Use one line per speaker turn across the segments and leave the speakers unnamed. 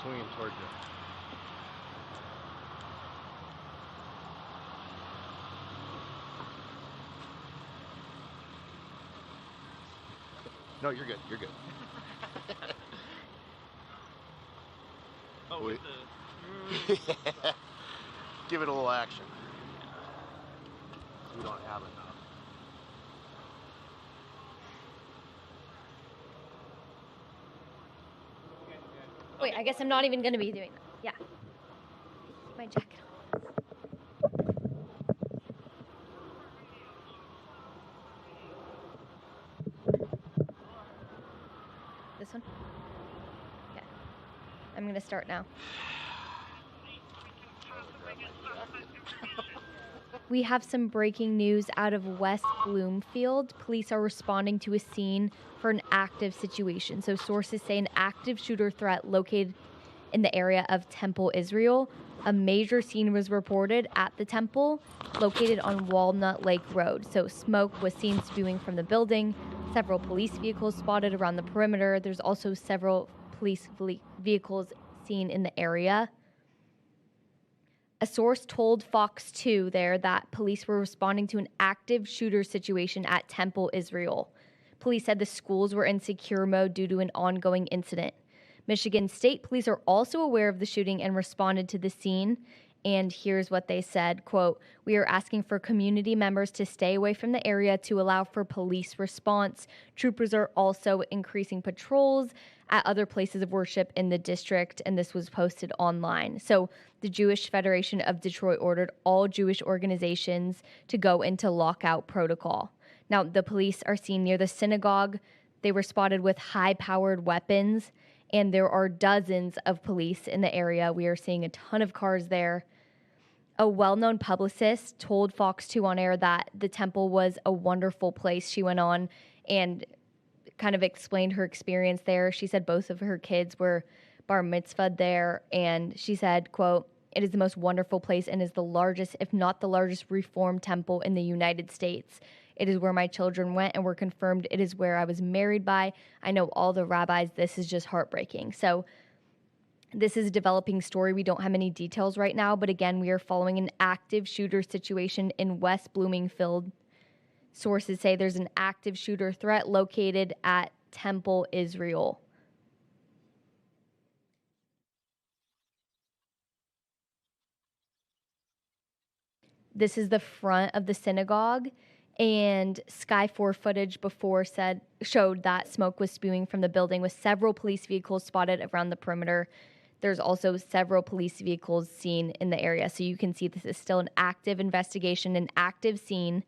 swinging towards you. No, you're good. You're good.
Oh,
Wait.
with
Give it a little action. We don't have enough.
Wait, I guess I'm not even going to be doing that. Yeah. Keep my jacket on. This one? Okay. I'm going to start now. We have some breaking news out of West Bloomfield. Police are responding to a scene for an active situation. So sources say an active shooter threat located in the area of Temple, Israel. A major scene was reported at the temple located on Walnut Lake Road. So smoke was seen spewing from the building. Several police vehicles spotted around the perimeter. There's also several police vehicles seen in the area. A source told Fox 2 there that police were responding to an active shooter situation at Temple, Israel. Police said the schools were in secure mode due to an ongoing incident. Michigan State Police are also aware of the shooting and responded to the scene. And here's what they said, quote, "We are asking for community members to stay away from the area to allow for police response. Troopers are also increasing patrols at other places of worship in the district," and this was posted online. So the Jewish Federation of Detroit ordered all Jewish organizations to go into lockout protocol. Now, the police are seen near the synagogue. They were spotted with high-powered weapons, and there are dozens of police in the area. We are seeing a ton of cars there. A well-known publicist told Fox 2 on air that the temple was a wonderful place. She went on and kind of explained her experience there. She said both of her kids were bar mitzvahed there, and she said, quote, "It is the most wonderful place and is the largest, if not the largest, Reformed temple in the United States. It is where my children went and were confirmed. It is where I was married by. I know all the rabbis. This is just heartbreaking." So this is a developing story. We don't have any details right now, but again, we are following an active shooter situation in West Bloomfield. Sources say there's an active shooter threat located at Temple, Israel. This is the front of the synagogue, and Sky 4 footage before showed that smoke was spewing from the building with several police vehicles spotted around the perimeter. There's also several police vehicles seen in the area, so you can see this is still an active investigation, an active scene.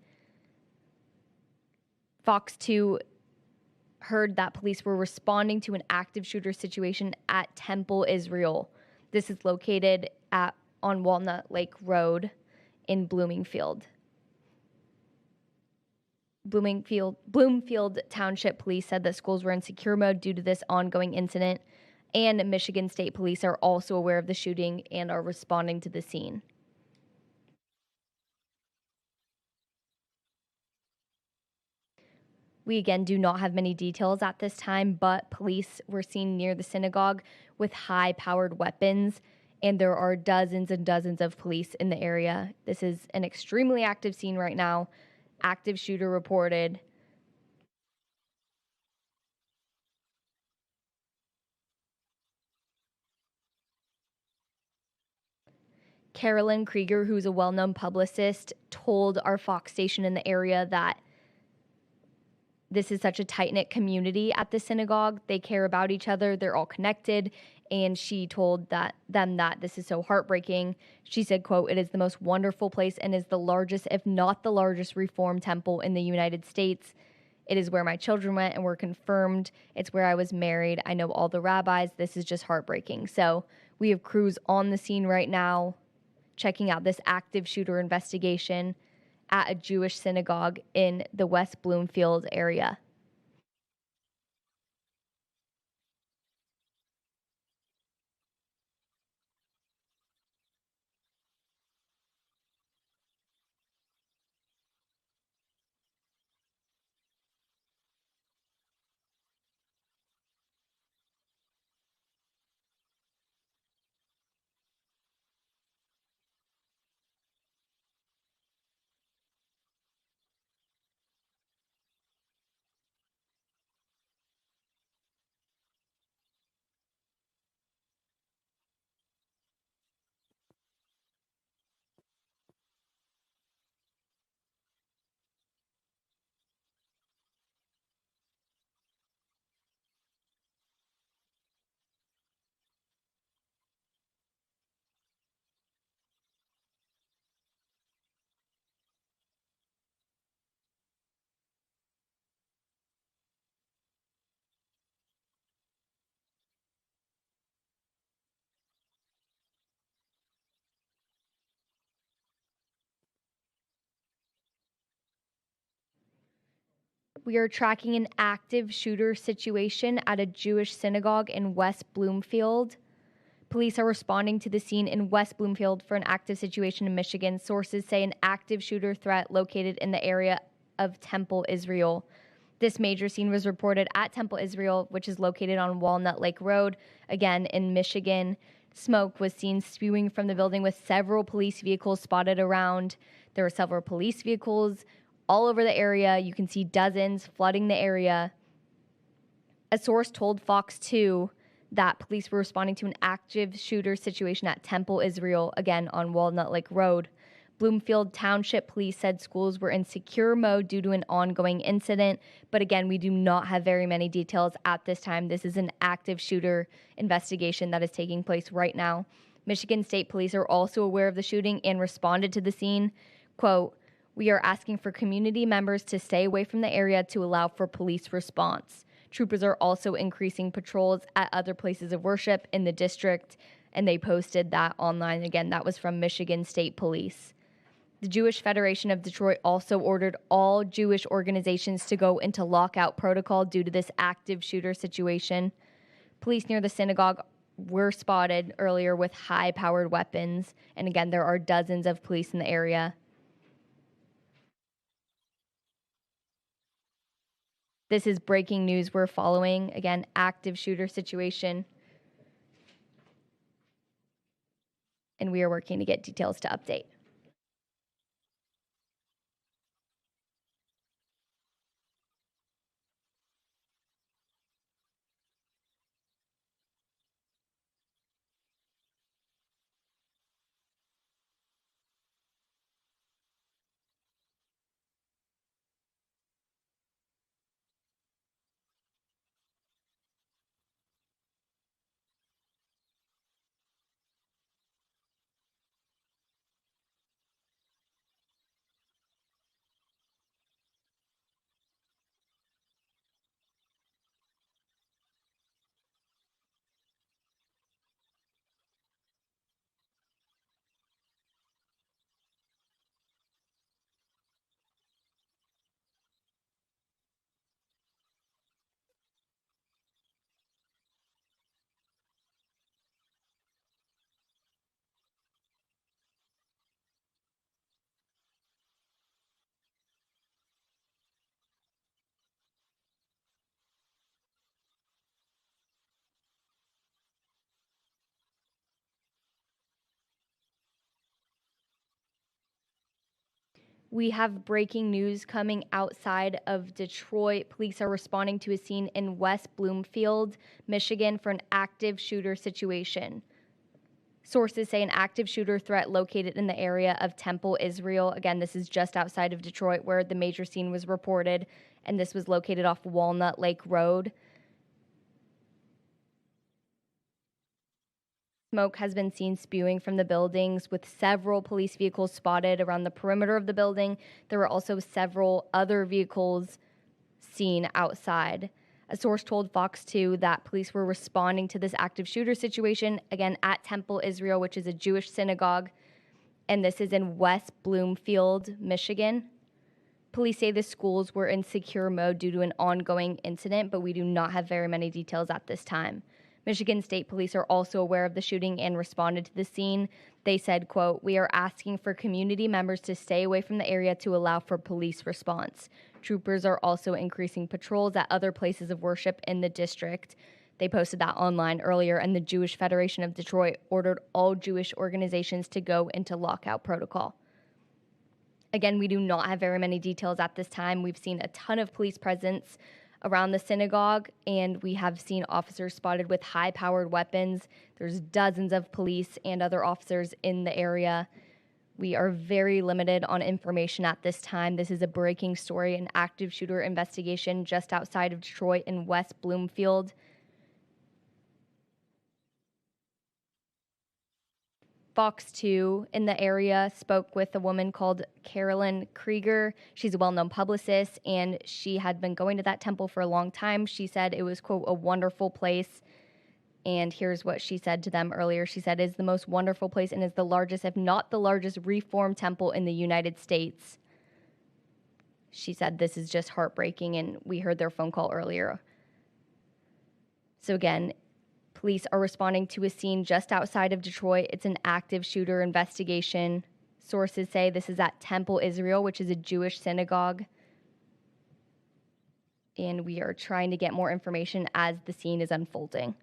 Fox 2 heard that police were responding to an active shooter situation at Temple, Israel. This is located on Walnut Lake Road in Bloomfield. Bloomfield Township Police said that schools were in secure mode due to this ongoing incident, and Michigan State Police are also aware of the shooting and are responding to the scene. We again do not have many details at this time, but police were seen near the synagogue with high-powered weapons, and there are dozens and dozens of police in the area. This is an extremely active scene right now. Active shooter reported. Carolyn Krieger, who's a well-known publicist, told our Fox station in the area that this is such a tight-knit community at the synagogue. They care about each other. They're all connected. And she told them that this is so heartbreaking. She said, quote, "It is the most wonderful place and is the largest, if not the largest, Reformed temple in the United States. It is where my children went and were confirmed. It's where I was married. I know all the rabbis. This is just heartbreaking." So we have crews on the scene right now checking out this active shooter investigation at a Jewish synagogue in the West Bloomfield area. We are tracking an active shooter situation at a Jewish synagogue in West Bloomfield. Police are responding to the scene in West Bloomfield for an active situation in Michigan. Sources say an active shooter threat located in the area of Temple, Israel. This major scene was reported at Temple, Israel, which is located on Walnut Lake Road, again in Michigan. Smoke was seen spewing from the building with several police vehicles spotted around. There were several police vehicles all over the area. You can see dozens flooding the area. A source told Fox 2 that police were responding to an active shooter situation at Temple, Israel, again on Walnut Lake Road. Bloomfield Township Police said schools were in secure mode due to an ongoing incident, but again, we do not have very many details at this time. This is an active shooter investigation that is taking place right now. Michigan State Police are also aware of the shooting and responded to the scene. Quote, "We are asking for community members to stay away from the area to allow for police response. Troopers are also increasing patrols at other places of worship in the district," and they posted that online. Again, that was from Michigan State Police. The Jewish Federation of Detroit also ordered all Jewish organizations to go into lockout protocol due to this active shooter situation. Police near the synagogue were spotted earlier with high-powered weapons, and again, there are dozens of police in the area. This is breaking news we're following. Again, active shooter situation. And we are working to get details to update. We have breaking news coming outside of Detroit. Police are responding to a scene in West Bloomfield, Michigan, for an active shooter situation. Sources say an active shooter threat located in the area of Temple, Israel. Again, this is just outside of Detroit where the major scene was reported, and this was located off Walnut Lake Road. Smoke has been seen spewing from the buildings with several police vehicles spotted around the perimeter of the building. There were also several other vehicles seen outside. A source told Fox 2 that police were responding to this active shooter situation, again, at Temple, Israel, which is a Jewish synagogue, and this is in West Bloomfield, Michigan. Police say the schools were in secure mode due to an ongoing incident, but we do not have very many details at this time. Michigan State Police are also aware of the shooting and responded to the scene. They said, quote, "We are asking for community members to stay away from the area to allow for police response. Troopers are also increasing patrols at other places of worship in the district." They posted that online earlier, and the Jewish Federation of Detroit ordered all Jewish organizations to go into lockout protocol. Again, we do not have very many details at this time. We've seen a ton of police presence around the synagogue, and we have seen officers spotted with high-powered weapons. There's dozens of police and other officers in the area. We are very limited on information at this time. This is a breaking story, an active shooter investigation just outside of Detroit in West Bloomfield. Fox 2 in the area spoke with a woman called Carolyn Krieger. She's a well-known publicist, and she had been going to that temple for a long time. She said it was, quote, "a wonderful place." And here's what she said to them earlier. She said, "It is the most wonderful place and is the largest, if not the largest, Reform temple in the United States." She said, "This is just heartbreaking," and we heard their phone call earlier. So again, police are responding to a scene just outside of Detroit. It's an active shooter investigation. Sources say this is at Temple Israel, which is a Jewish synagogue. And we are trying to get more information as the scene is unfolding.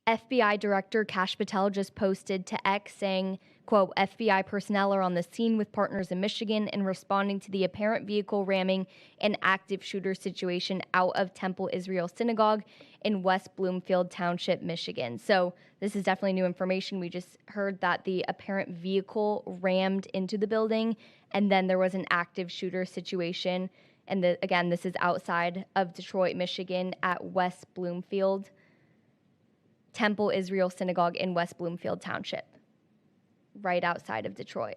FBI Director Kash Patel just posted to X saying, quote, FBI personnel are on the scene with partners in Michigan and responding to the apparent vehicle ramming and active shooter situation out of Temple Israel Synagogue in West Bloomfield Township, Michigan. So this is definitely new information. We just heard that the apparent vehicle rammed into the building and then there was an active shooter situation. And again, this is outside of Detroit, Michigan at West Bloomfield. Temple Israel Synagogue in West Bloomfield Township, right outside of Detroit.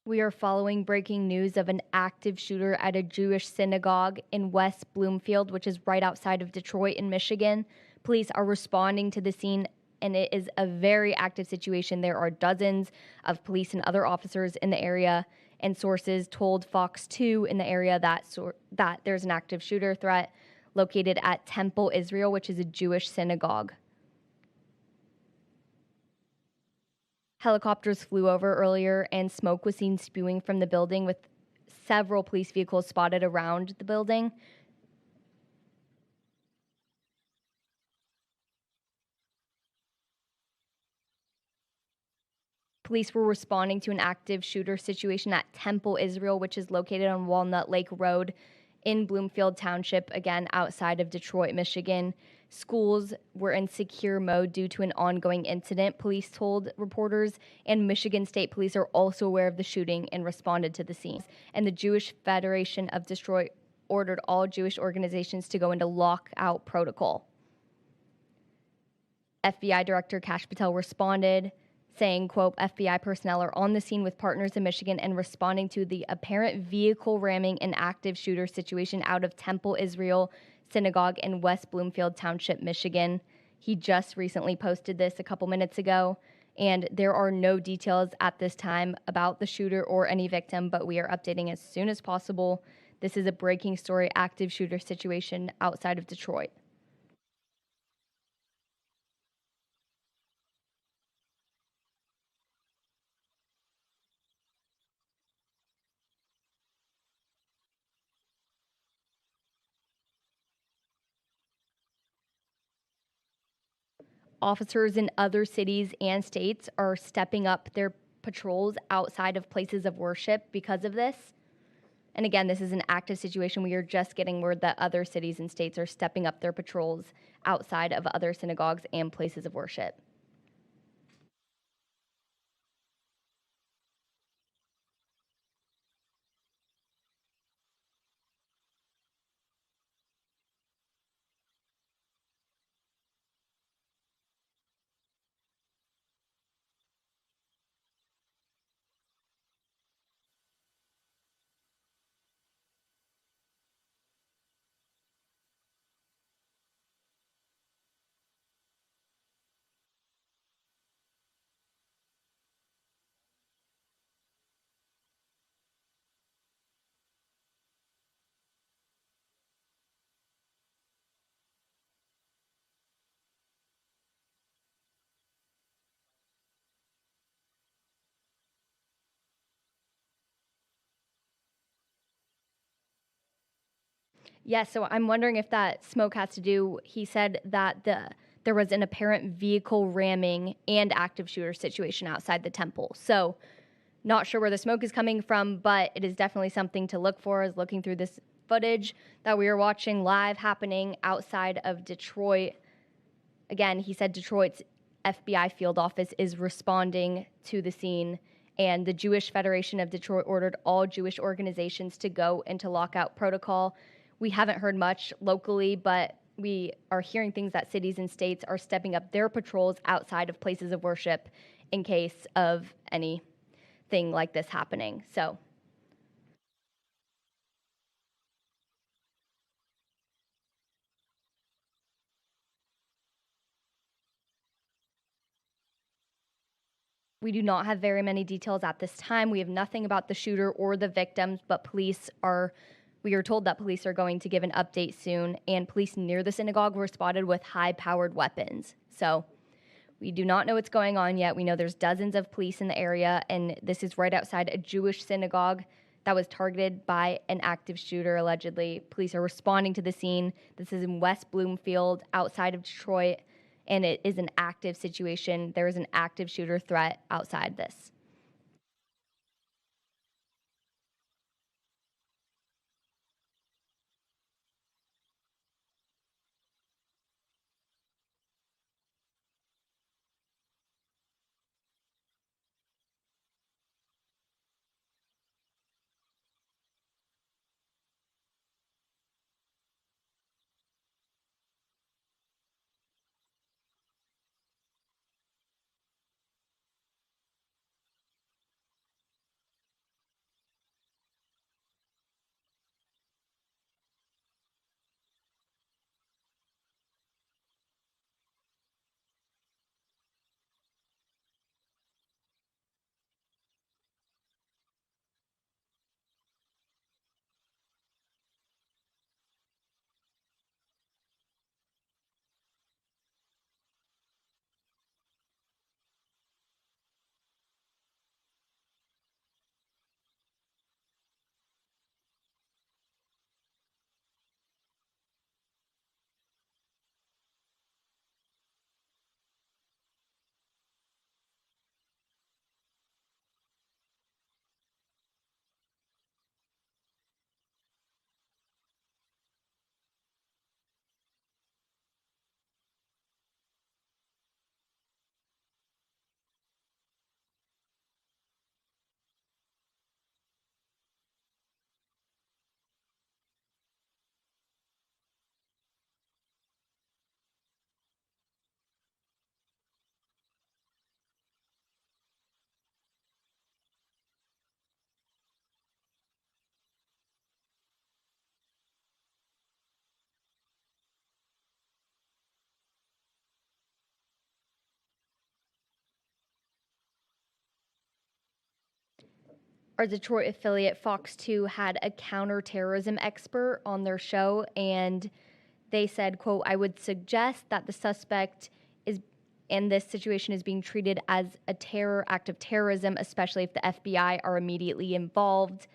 We are following breaking news of an active shooter at a Jewish synagogue in West Bloomfield, which is right outside of Detroit in Michigan. Police are responding to the scene, and it is a very active situation. There are dozens of police and other officers in the area, and sources told Fox 2 in the area that there's an active shooter threat located at Temple Israel, which is a Jewish synagogue. Helicopters flew over earlier, and smoke was seen spewing from the building with several police vehicles spotted around the building. Police were responding to an active shooter situation at Temple Israel, which is located on Walnut Lake Road in Bloomfield Township, again outside of Detroit, Michigan. Schools were in secure mode due to an ongoing incident, police told reporters, and Michigan State Police are also aware of the shooting and responded to the scene. And the Jewish Federation of Detroit ordered all Jewish organizations to go into lockout protocol. FBI Director Kash Patel responded, saying, quote, FBI personnel are on the scene with partners in Michigan and responding to the apparent vehicle ramming and active shooter situation out of Temple Israel Synagogue in West Bloomfield Township, Michigan. He just recently posted this a couple minutes ago, and there are no details at this time about the shooter or any victim, but we are updating as soon as possible. This is a breaking story, active shooter situation outside of Detroit. Officers in other cities and states are stepping up their patrols outside of places of worship because of this. And again, this is an active situation. We are just getting word that other cities and states are stepping up their patrols outside of other synagogues and places of worship. Yeah, so I'm wondering if that smoke has to do. He said that there was an apparent vehicle ramming and active shooter situation outside the temple. So, not sure where the smoke is coming from, but it is definitely something to look for. As looking through this footage that we are watching live happening outside of Detroit. Again, he said Detroit's FBI field office is responding to the scene, and the Jewish Federation of Detroit ordered all Jewish organizations to go into lockout protocol. We haven't heard much locally, but we are hearing things that cities and states are stepping up their patrols outside of places of worship in case of anything like this happening. So we do not have very many details at this time. We have nothing about the shooter or the victims, but we are told that police are going to give an update soon, and police near the synagogue were spotted with high-powered weapons. So we do not know what's going on yet. We know there's dozens of police in the area, and this is right outside a Jewish synagogue that was targeted by an active shooter, allegedly. Police are responding to the scene. This is in West Bloomfield, outside of Detroit, and it is an active situation. There is an active shooter threat outside this. Our Detroit affiliate Fox 2 had a counterterrorism expert on their show, and they said, quote, I would suggest that the suspect is in this situation is being treated as a terror act of terrorism, especially if the FBI are immediately involved.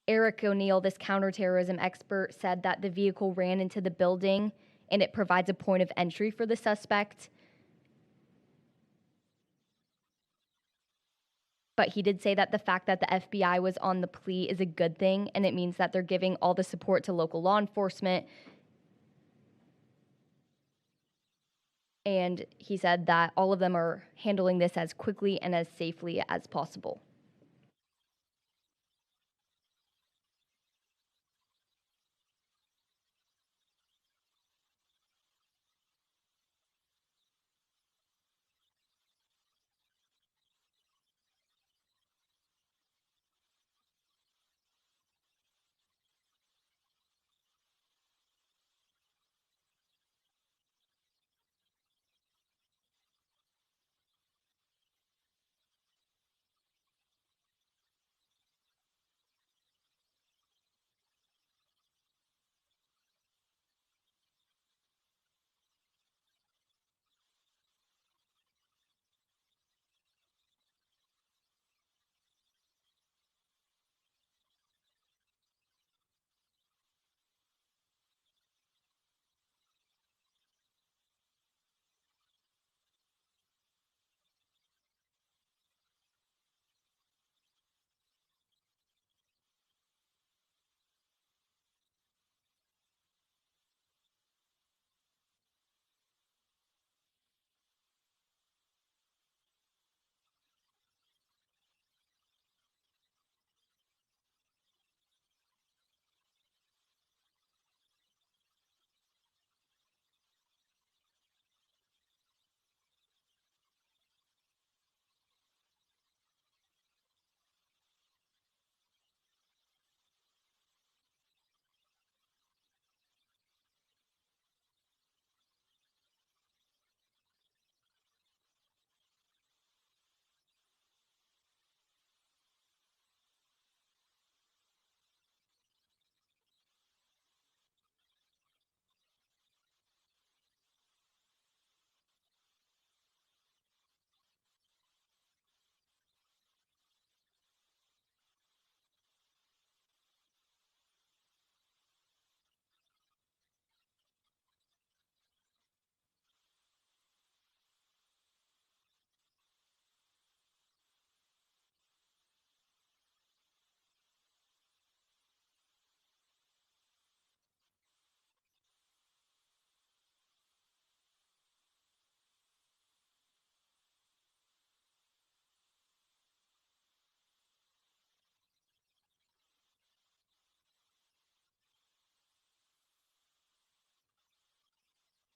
Eric O'Neill, this counterterrorism expert, said that the vehicle ran into the building and it provides a point of entry for the suspect. But he did say that the fact that the FBI was on the plea is a good thing, and it means that they're giving all the support to local law enforcement. And he said that all of them are handling this as quickly and as safely as possible.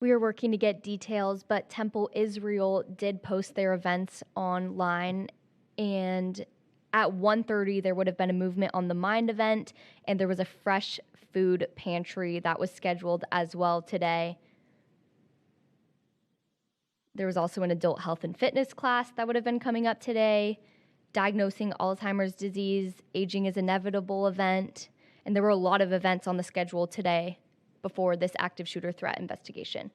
We are working to get details, but Temple Israel did post their events online, and at 1:30 there would have been a movement on the Mind event, and there was a fresh food pantry that was scheduled as well today. There was also an adult health and fitness class that would have been coming up today, diagnosing Alzheimer's disease, aging is inevitable event, and there were a lot of events on the schedule today before this active shooter threat investigation.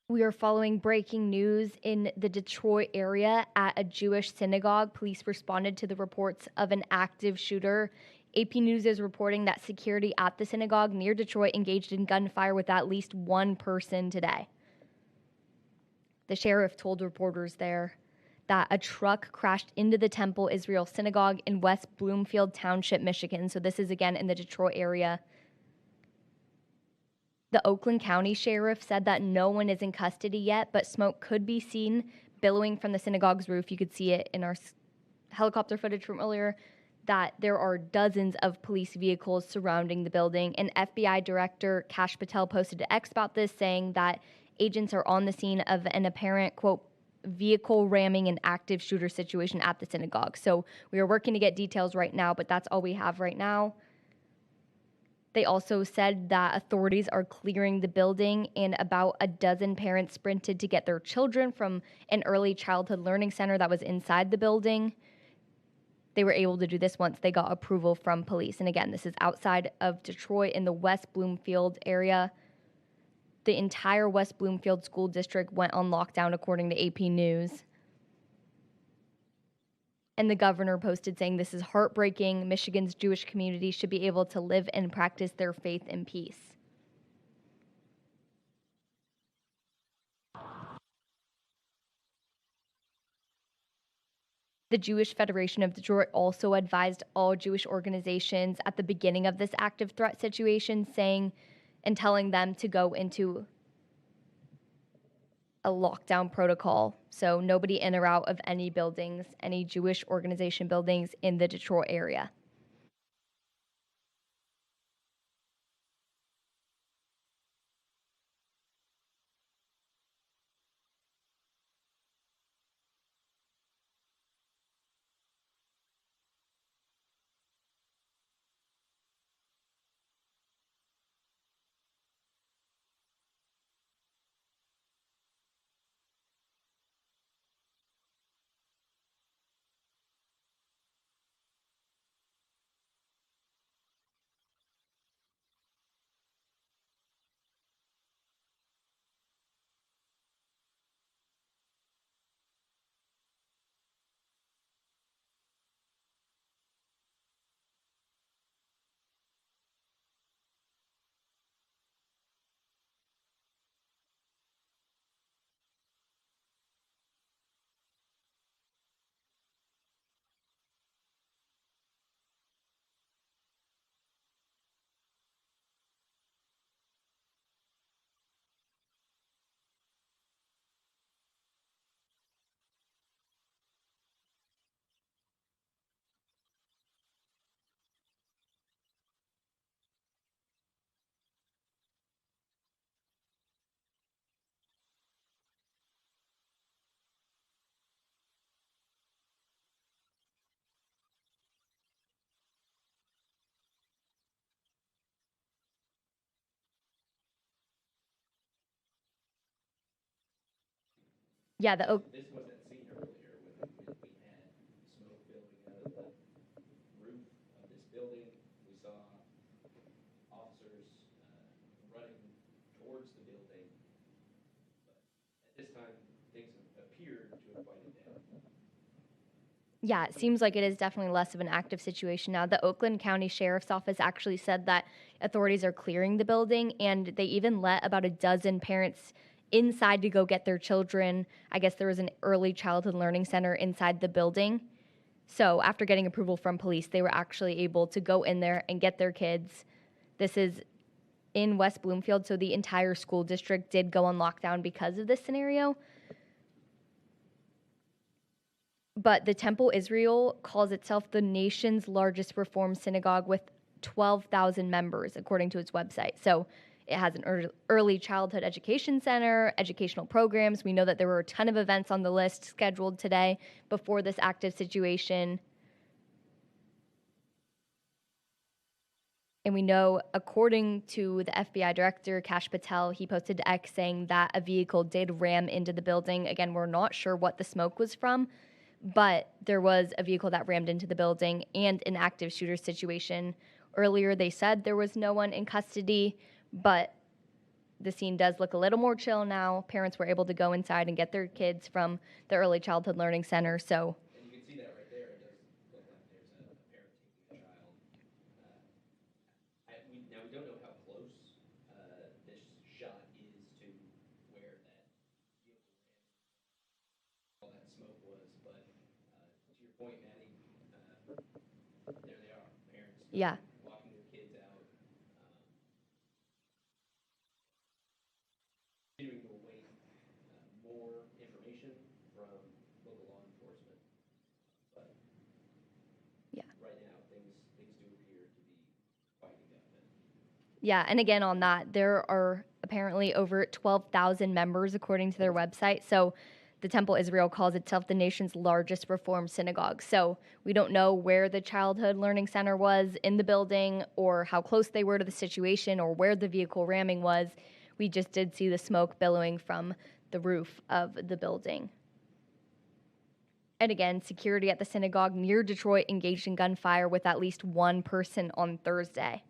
We are following breaking news in the Detroit area at a Jewish synagogue. Police responded to the reports of an active shooter. AP News is reporting that security at the synagogue near Detroit engaged in gunfire with at least one person today. The sheriff told reporters there that a truck crashed into the Temple Israel synagogue in West Bloomfield Township, Michigan. So this is again in the Detroit area. The Oakland County Sheriff said that no one is in custody yet, but smoke could be seen billowing from the synagogue's roof. You could see it in our helicopter footage from earlier, that there are dozens of police vehicles surrounding the building. And FBI Director Kash Patel posted to X about this, saying that agents are on the scene of an apparent, quote, vehicle ramming and active shooter situation at the synagogue. So we are working to get details right now, but that's all we have right now. They also said that authorities are clearing the building, and about a dozen parents sprinted to get their children from an early childhood learning center that was inside the building. They were able to do this once they got approval from police. And again, this is outside of Detroit in the West Bloomfield area. The entire West Bloomfield school district went on lockdown, according to AP News. And the governor posted saying, "This is heartbreaking. Michigan's Jewish community should be able to live and practice their faith in peace." The Jewish Federation of Detroit also advised all Jewish organizations at the beginning of this active threat situation, saying and telling them to go into a lockdown protocol. So nobody in or out of any buildings, any Jewish organization buildings in the Detroit area. Yeah, the
This time, things appear to have quieted down.
Yeah, it seems like it is definitely less of an active situation now. The Oakland County Sheriff's Office actually said that authorities are clearing the building, and they even let about a dozen parents inside to go get their children. I guess there was an early childhood learning center inside the building. So after getting approval from police, they were actually able to go in there and get their kids. This is in West Bloomfield, so the entire school district did go on lockdown because of this scenario. But the Temple Israel calls itself the nation's largest Reform synagogue with 12,000 members, according to its website. So it has an early childhood education center, educational programs. We know that there were a ton of events on the list scheduled today before this active situation. And we know, according to the FBI director, Kash Patel, he posted to X saying that a vehicle did ram into the building. Again, we're not sure what the smoke was from, but there was a vehicle that rammed into the building and an active shooter situation. Earlier, they said there was no one in custody, but the scene does look a little more chill now. Parents were able to go inside and get their kids from the early childhood learning center. So,
And you can see that right there. It does look like there's a parent taking a child. Now, we don't know how close this shot is to where that vehicle ran, all that smoke was, but to your point, Maddie, there they are, parents
yeah.
walking their kids out, continuing to await more information from local law enforcement. But
Yeah.
right now, things do appear to be quieting down a bit.
Yeah, and again on that, there are apparently over 12,000 members according to their website. So the Temple Israel calls itself the nation's largest Reform synagogue. So we don't know where the childhood learning center was in the building or how close they were to the situation or where the vehicle ramming was. We just did see the smoke billowing from the roof of the building. And again, security at the synagogue near Detroit engaged in gunfire with at least one person on Thursday.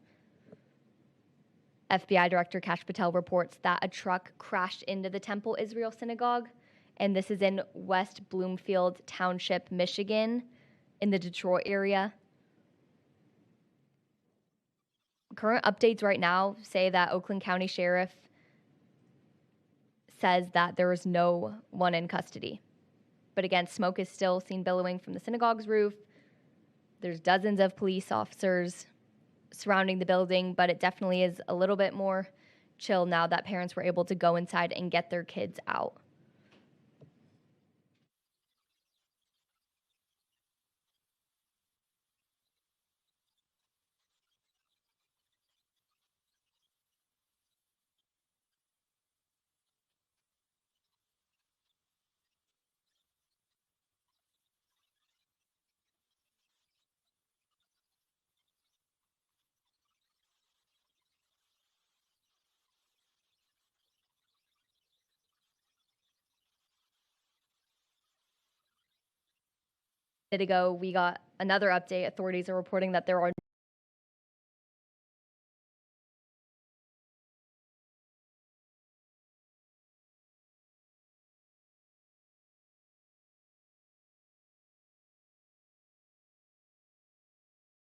FBI Director Kash Patel reports that a truck crashed into the Temple Israel Synagogue, and this is in West Bloomfield Township, Michigan, in the Detroit area. Current updates right now say that Oakland County Sheriff says that there is no one in custody. But again, smoke is still seen billowing from the synagogue's roof. There's dozens of police officers surrounding the building, but it definitely is a little bit more chill now that parents were able to go inside and get their kids out. A minute ago, we got another update. Authorities are reporting that there are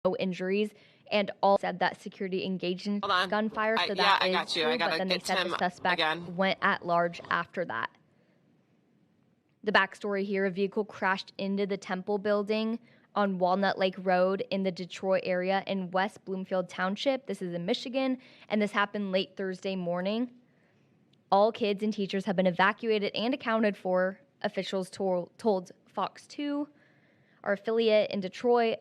no injuries, and all said that security engaged in gunfire. So that
I
is
got you.
true,
I gotta
but then they
get
said
Tim
the suspect
again.
went at large after that. The backstory here, a vehicle crashed into the Temple building on Walnut Lake Road in the Detroit area in West Bloomfield Township. This is in Michigan, and this happened late Thursday morning. All kids and teachers have been evacuated and accounted for, officials told Fox 2, our affiliate in Detroit.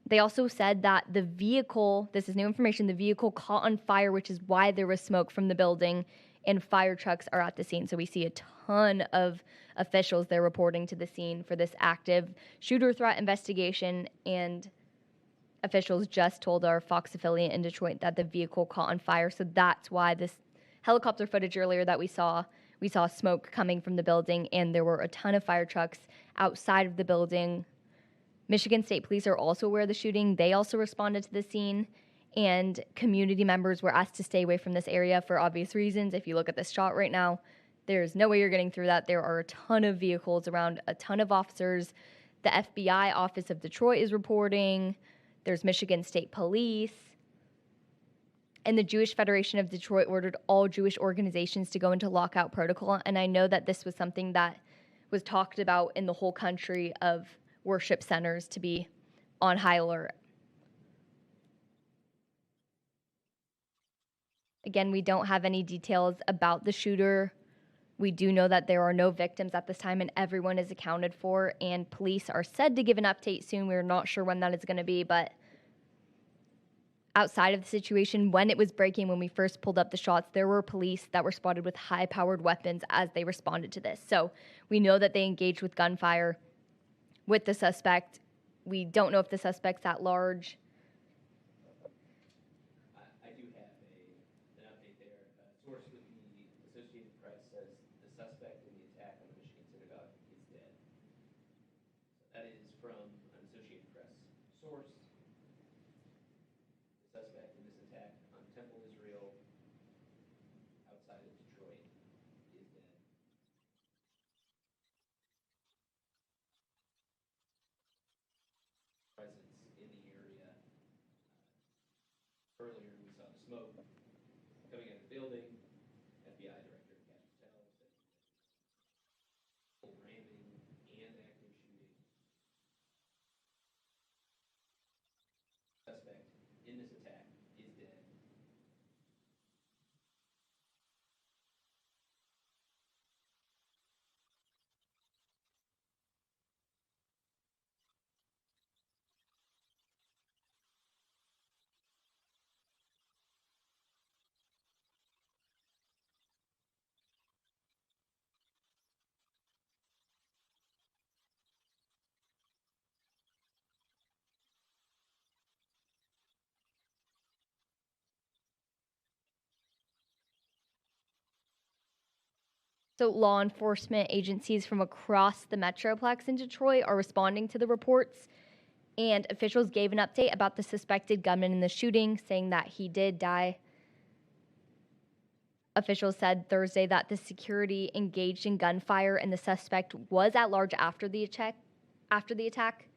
They also said that the vehicle, this is new information, the vehicle caught on fire, which is why there was smoke from the building, and fire trucks are at the scene. So we see a ton of officials there reporting to the scene for this active shooter threat investigation, and officials just told our Fox affiliate in Detroit that the vehicle caught on fire. So that's why this helicopter footage earlier that we saw smoke coming from the building, and there were a ton of fire trucks outside of the building. Michigan State Police are also aware of the shooting. They also responded to the scene, and community members were asked to stay away from this area for obvious reasons. If you look at this shot right now, There's no way you're getting through that. There are a ton of vehicles around, a ton of officers. The FBI office of Detroit is reporting. There's Michigan State Police. And the Jewish Federation of Detroit ordered all Jewish organizations to go into lockout protocol. And I know that this was something that was talked about in the whole country of worship centers to be on high alert. Again, we don't have any details about the shooter. We do know that there are no victims at this time and everyone is accounted for, and police are said to give an update soon. We're not sure when that is going to be, but outside of the situation, when it was breaking, when we first pulled up the shots, there were police that were spotted with high-powered weapons as they responded to this. So we know that they engaged with gunfire with the suspect. We don't know if the suspect's at large.
I do have an update there. A source with the Associated Press says the suspect in the attack on the Michigan synagogue is dead. That is from an Associated Press source. The suspect in this attack on Temple, Israel, outside of Detroit, is dead. Presence in the area. Earlier, we saw the smoke coming out of the building. FBI Director Cash Patel said ramming and active shooting. Suspect in this attack is dead.
So law enforcement agencies from across the Metroplex in Detroit are responding to the reports, and officials gave an update about the suspected gunman in the shooting, saying that he did die. Officials said Thursday that the security engaged in gunfire and the suspect was at large after the attack,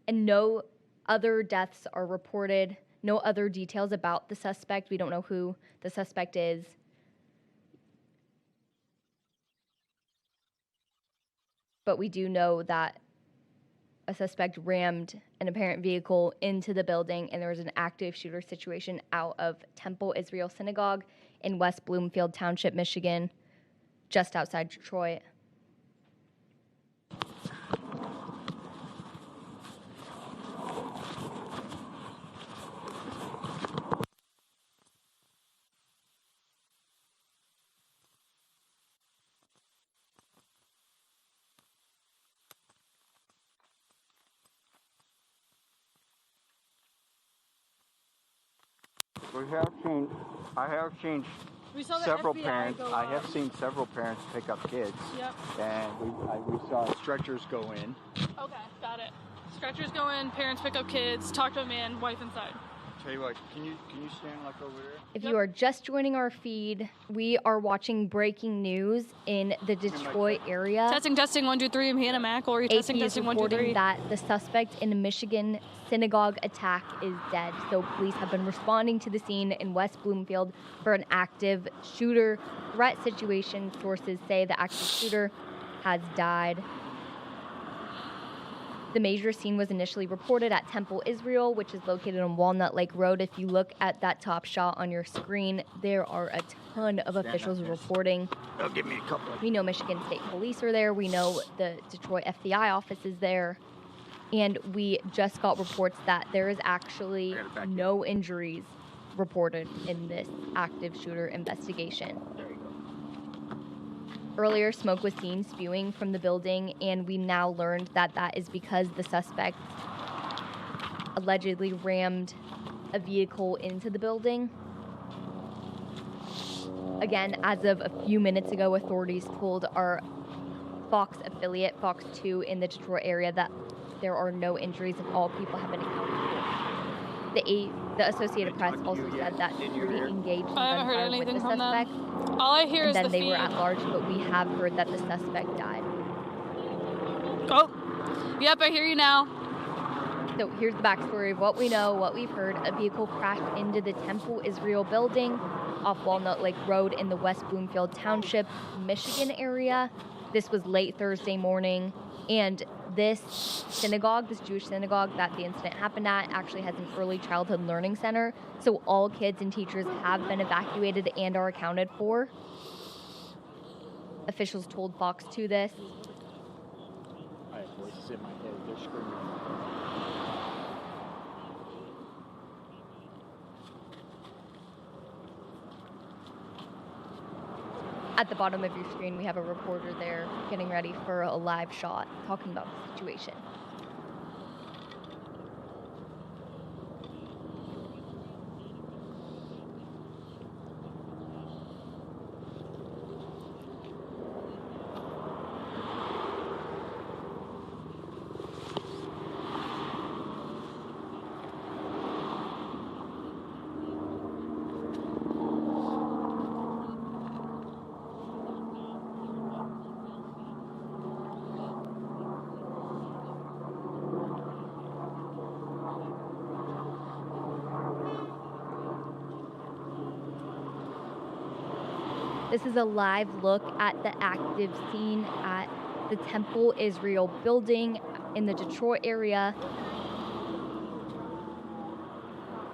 and no other deaths are reported, no other details about the suspect. We don't know who the suspect is. But we do know that a suspect rammed an apparent vehicle into the building, and there was an active shooter situation out of Temple Israel Synagogue in West Bloomfield Township, Michigan, just outside Detroit.
I have changed
We saw the
several
FBI
parents.
go
I
up.
have seen several parents pick up kids.
Yep.
And we saw stretchers go in.
Okay, got it. Stretchers go in, parents pick up kids, talk to a man, wife inside.
Tell you what, can you stand like over there?
If you are just joining our feed, we are watching breaking news in the Detroit area.
Testing, 1, 2, 3. I'm Hannah Mack. Or
AP
testing,
is
1, 2,
reporting
3.
that the suspect in the Michigan synagogue attack is dead. So police have been responding to the scene in West Bloomfield for an active shooter threat situation. Sources say the active shooter has died. The major scene was initially reported at Temple Israel, which is located on Walnut Lake Road. If you look at that top shot on your screen, there are a ton of officials reporting.
They'll give me a couple.
We know Michigan State Police are there. We know the Detroit FBI office is there. And we just got reports that there is actually no injuries reported in this active shooter investigation.
There you go.
Earlier, smoke was seen spewing from the building, and we now learned that that is because the suspect allegedly rammed a vehicle into the building. Again, as of a few minutes ago, authorities told our Fox affiliate, Fox 2 in the Detroit area, that there are no injuries and all people have been accounted for. The Associated Press also said that security engaged in
I haven't heard
gunfire with
anything
the
from them.
suspect.
All I hear
And
is
then
the
they
feed.
were at large, but we have heard that the suspect died.
Oh, yep, I hear you now.
So here's the backstory of what we know, what we've heard. A vehicle crashed into the Temple Israel building off Walnut Lake Road in the West Bloomfield Township, Michigan area. This was late Thursday morning, and this synagogue, this Jewish synagogue that the incident happened at, actually has an early childhood learning center. So all kids and teachers have been evacuated and are accounted for. Officials told Fox 2 this.
I have voices in my head. They're screaming.
At the bottom of your screen, we have a reporter there getting ready for a live shot, talking about the situation. This is a live look at the active scene at the Temple Israel building in the Detroit area.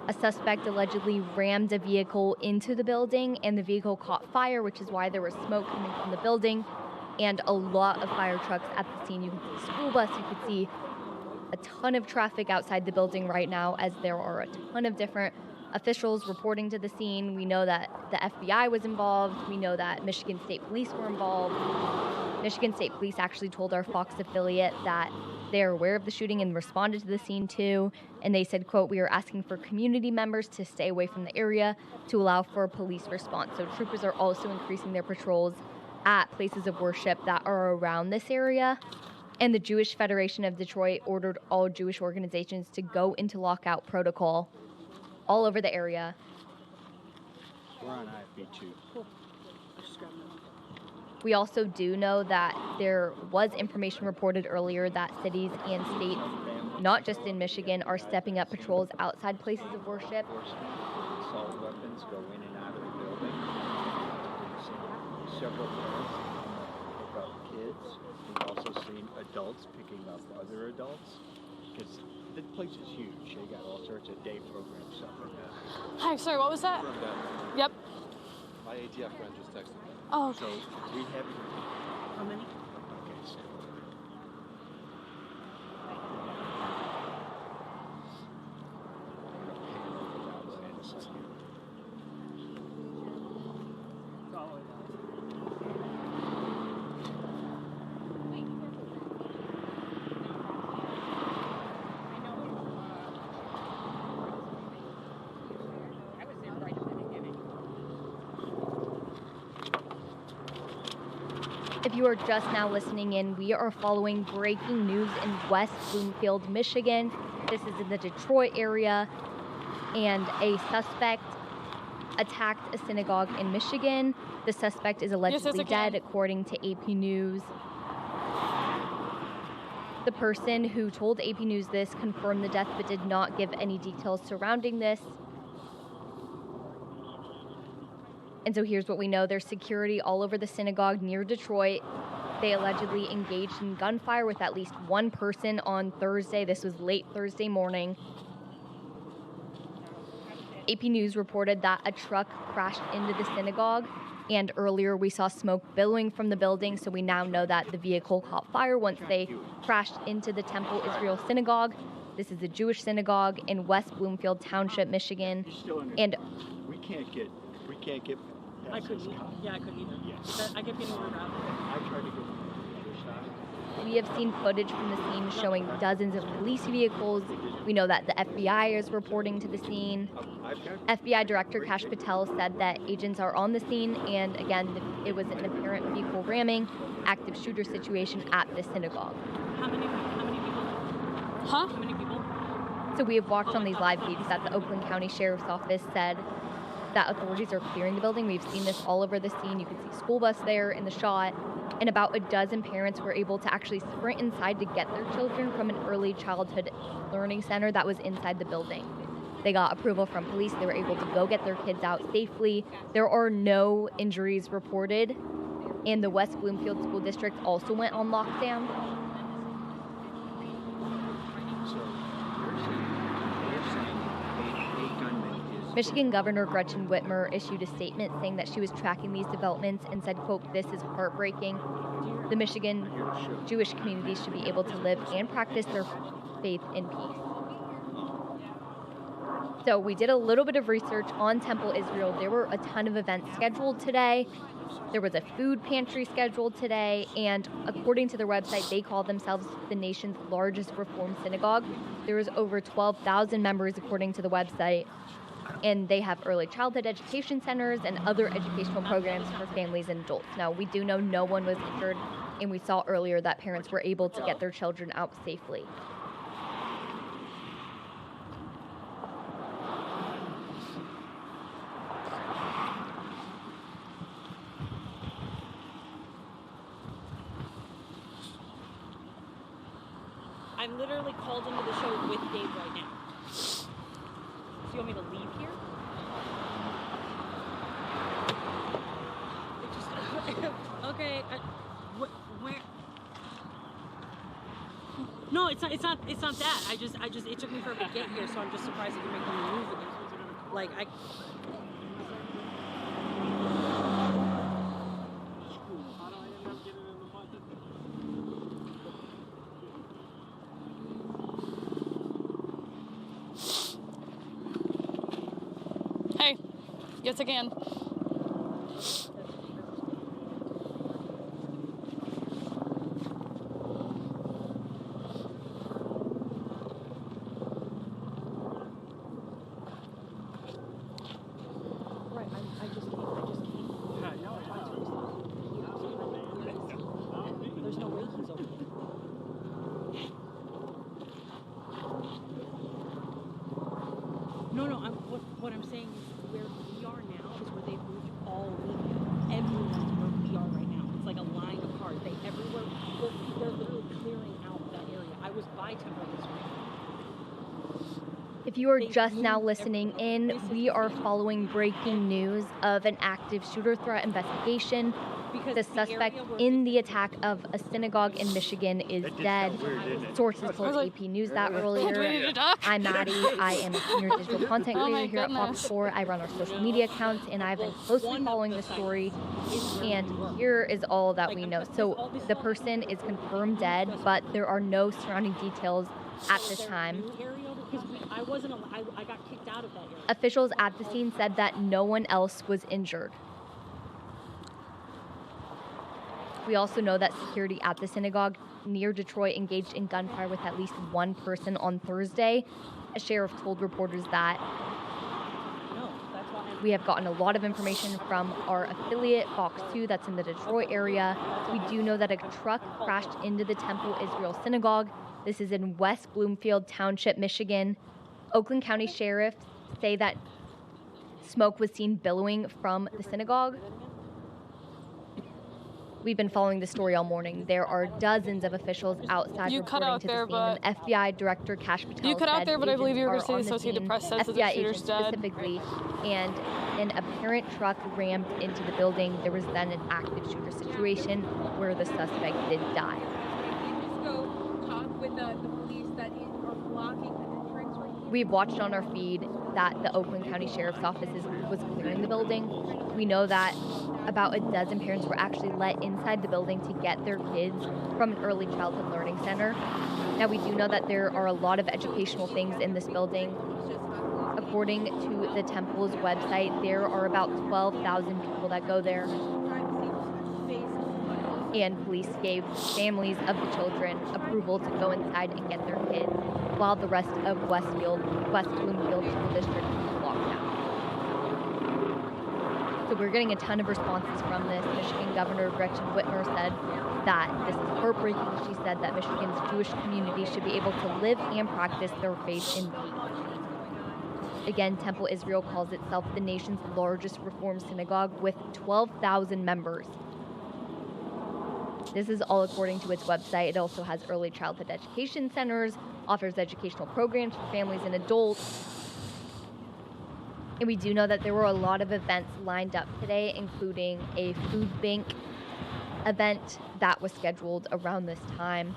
A suspect allegedly rammed a vehicle into the building, and the vehicle caught fire, which is why there was smoke coming from the building, and a lot of fire trucks at the scene. You can see a school bus, you could see a ton of traffic outside the building right now, as there are a ton of different officials reporting to the scene. We know that the FBI was involved. We know that Michigan State Police were involved. Michigan State Police actually told our Fox affiliate that they're aware of the shooting and responded to the scene too. And they said, quote, "We are asking for community members to stay away from the area to allow for a police response." So troopers are also increasing their patrols at places of worship that are around this area. And the Jewish Federation of Detroit ordered all Jewish organizations to go into lockout protocol all over the area.
We're on IFB2.
We also do know that there was information reported earlier that cities and states, not just in Michigan, are stepping up patrols outside places of worship.
Assault weapons go in and out of the building. We've seen several parents pick up kids. We've also seen adults picking up other adults. Because the place is huge. They got all sorts of day programs, stuff like that.
Hi, sorry, what was that? Yep.
My ATF friend just texted me.
Oh, okay.
So we have.
How many?
Okay, so.
If you are just now listening in, we are following breaking news in West Bloomfield, Michigan. This is in the Detroit area, and a suspect attacked a synagogue in Michigan. The suspect is allegedly dead, according to AP News. The person who told AP News this confirmed the death, but did not give any details surrounding this. And so here's what we know. There's security all over the synagogue near Detroit. They allegedly engaged in gunfire with at least one person on Thursday. This was late Thursday morning. AP News reported that a truck crashed into the synagogue, and earlier we saw smoke billowing from the building, so we now know that the vehicle caught fire once they crashed into the Temple Israel synagogue. This is a Jewish synagogue in West Bloomfield Township, Michigan. And
we can't get
I couldn't either. Yeah, I couldn't either.
Yes.
I kept getting around.
I tried to get the other side.
we have seen footage from the scene showing dozens of police vehicles. We know that the FBI is reporting to the scene. FBI Director Kash Patel said that agents are on the scene, and again, it was an apparent vehicle ramming, active shooter situation at the synagogue.
How many people?
Huh?
How many people?
So we have watched on these live feeds that the Oakland County Sheriff's Office said that authorities are clearing the building. We've seen this all over the scene. You can see school bus there in the shot, and about a dozen parents were able to actually sprint inside to get their children from an early childhood learning center that was inside the building. They got approval from police. They were able to go get their kids out safely. There are no injuries reported, and the West Bloomfield School District also went on lockdown.
So they're saying a gunman is...
Michigan Governor Gretchen Whitmer issued a statement saying that she was tracking these developments and said, quote, "This is heartbreaking. The Michigan Jewish community should be able to live and practice their faith in peace." So we did a little bit of research on Temple Israel. There were a ton of events scheduled today. There was a food pantry scheduled today, and according to their website, they call themselves the nation's largest Reform synagogue. There was over 12,000 members according to the website, and they have early childhood education centers and other educational programs for families and adults. Now, we do know no one was injured, and we saw earlier that parents were able to get their children out safely.
I'm literally called into the show with Dave right now. So you want me to leave here? Okay. Where? No, it's not that. I just. It took me forever to get here, so I'm just surprised that you're making me move again. Like I.
Hey, yes again.
There's no way he's over there. No, what I'm saying is where we are now is where they've moved everyone to where we are right now. It's like a line of cars. They're literally clearing out that area. I was by Temple this week.
If you are just now listening in, we are following breaking news of an active shooter threat investigation. The suspect in the attack of a synagogue in Michigan is dead. Sources told AP News that earlier. I'm Maddie. I am a senior digital content creator here at Fox 4. I run our social media accounts, and I've been closely following the story. And here is all that we know. So the person is confirmed dead, but there are no surrounding details at this time.
I got kicked out of that area.
Officials at the scene said that no one else was injured. We also know that security at the synagogue near Detroit engaged in gunfire with at least one person on Thursday. A sheriff told reporters that. We have gotten a lot of information from our affiliate, Fox 2, that's in the Detroit area. We do know that a truck crashed into the Temple Israel Synagogue. This is in West Bloomfield Township, Michigan. Oakland County sheriffs say that smoke was seen billowing from the synagogue. We've been following the story all morning. There are dozens of officials outside reporting to the scene. And FBI Director Cash Patel
You cut out
said
there, but I believe you were
agents
going
are
to say
on the
Associated
scene,
Press says that the
FBI
shooter's
agents
dead.
specifically, and an apparent truck rammed into the building. There was then an active shooter situation where the suspect did die.
Go talk with the police that are blocking the entrance right here.
We've watched on our feed that the Oakland County Sheriff's Office was clearing the building. We know that about a dozen parents were actually let inside the building to get their kids from an early childhood learning center. Now, we do know that there are a lot of educational things in this building. According to the Temple's website, there are about 12,000 people that go there. And police gave families of the children approval to go inside and get their kids, while the rest of West Bloomfield School District was locked down. So we're getting a ton of responses from this. Michigan Governor Gretchen Whitmer said that this is heartbreaking. She said that Michigan's Jewish community should be able to live and practice their faith in peace. Again, Temple Israel calls itself the nation's largest Reform synagogue with 12,000 members. This is all according to its website. It also has early childhood education centers, offers educational programs for families and adults. And we do know that there were a lot of events lined up today, including a food bank event that was scheduled around this time.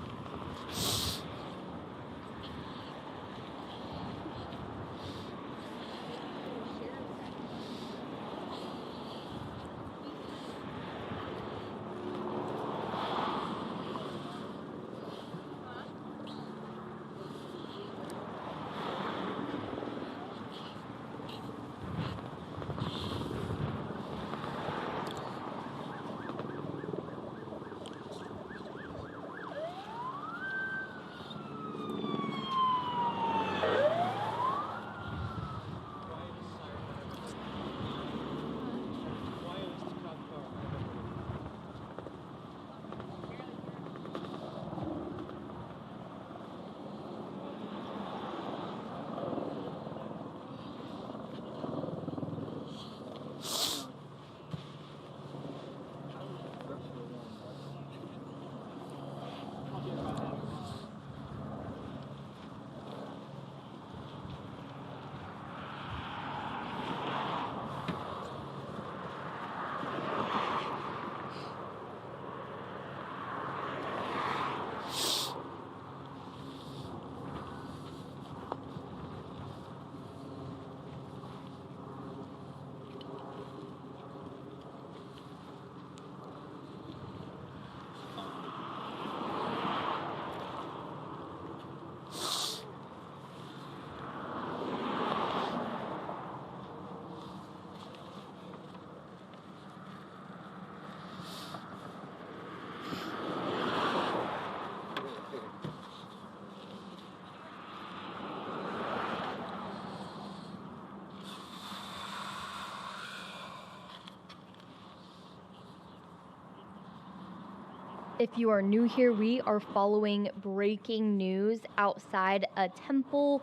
If you are new here, we are following breaking news outside a temple.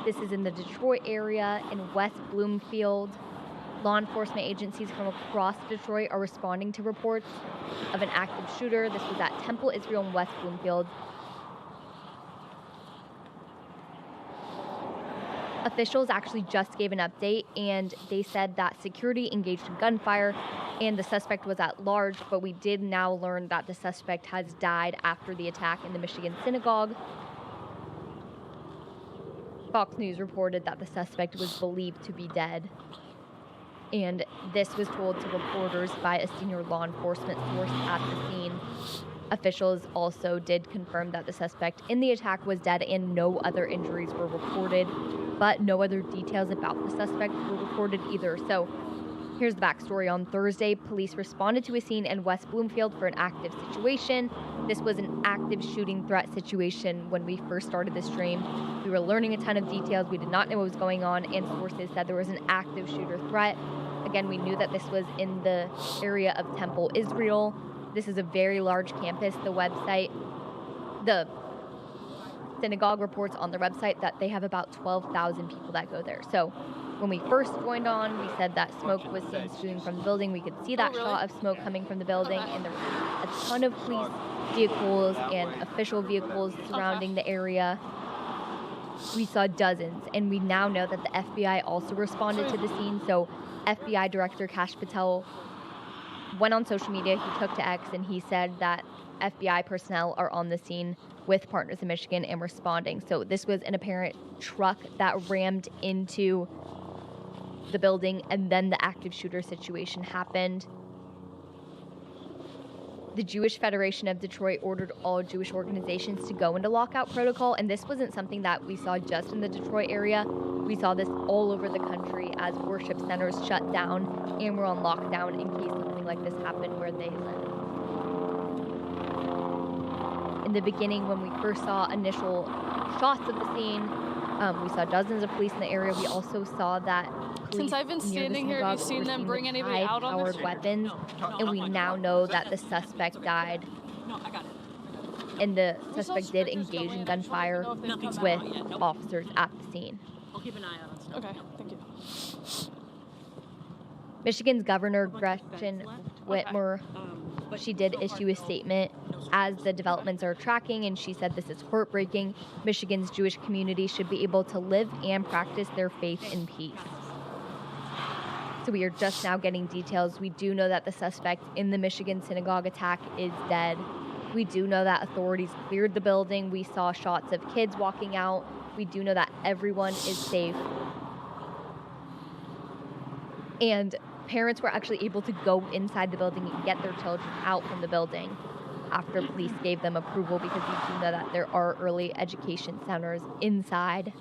This is in the Detroit area in West Bloomfield. Law enforcement agencies from across Detroit are responding to reports of an active shooter. This was at Temple Israel in West Bloomfield. Officials actually just gave an update, and they said that security engaged in gunfire and the suspect was at large, but we did now learn that the suspect has died after the attack in the Michigan synagogue. Fox News reported that the suspect was believed to be dead, and this was told to reporters by a senior law enforcement source at the scene. Officials also did confirm that the suspect in the attack was dead and no other injuries were reported, but no other details about the suspect were reported either. So here's the backstory. On Thursday, police responded to a scene in West Bloomfield for an active situation. This was an active shooting threat situation when we first started the stream. We were learning a ton of details. We did not know what was going on, and sources said there was an active shooter threat. Again, we knew that this was in the area of Temple Israel. This is a very large campus. The synagogue reports on their website that they have about 12,000 people that go there. So when we first joined on, we said that smoke was seen spewing from the building. We could see that shot of smoke coming from the building, and there were a ton of police vehicles and official vehicles surrounding the area. We saw dozens, and we now know that the FBI also responded to the scene. So FBI Director Kash Patel went on social media, he took to X, and he said that FBI personnel are on the scene with Partners in Michigan and responding. So this was an apparent truck that rammed into the building, and then the active shooter situation happened. The Jewish Federation of Detroit ordered all Jewish organizations to go into lockout protocol, and this wasn't something that we saw just in the Detroit area. We saw this all over the country as worship centers shut down and were on lockdown in case something like this happened where they live. In the beginning, when we first saw initial shots of the scene, we saw dozens of police in the area. We also saw that
Since I've been standing here, have you seen them bring anybody out on the street?
Weapons, and we now know that the suspect died.
No, I got it.
And the suspect did engage in gunfire with officers at the scene.
keep an eye out on stuff.
Okay, thank you.
Michigan's Governor
bunch of fence
Gretchen
left.
Whitmer,
But
she did
so far,
issue a statement as the developments are tracking, and she said this is heartbreaking. Michigan's Jewish community should be able to live and practice their faith in peace. So we are just now getting details. We do know that the suspect in the Michigan synagogue attack is dead. We do know that authorities cleared the building. We saw shots of kids walking out. We do know that everyone is safe. And parents were actually able to go inside the building and get their children out from the building after police gave them approval, because we do know that there are early education centers inside.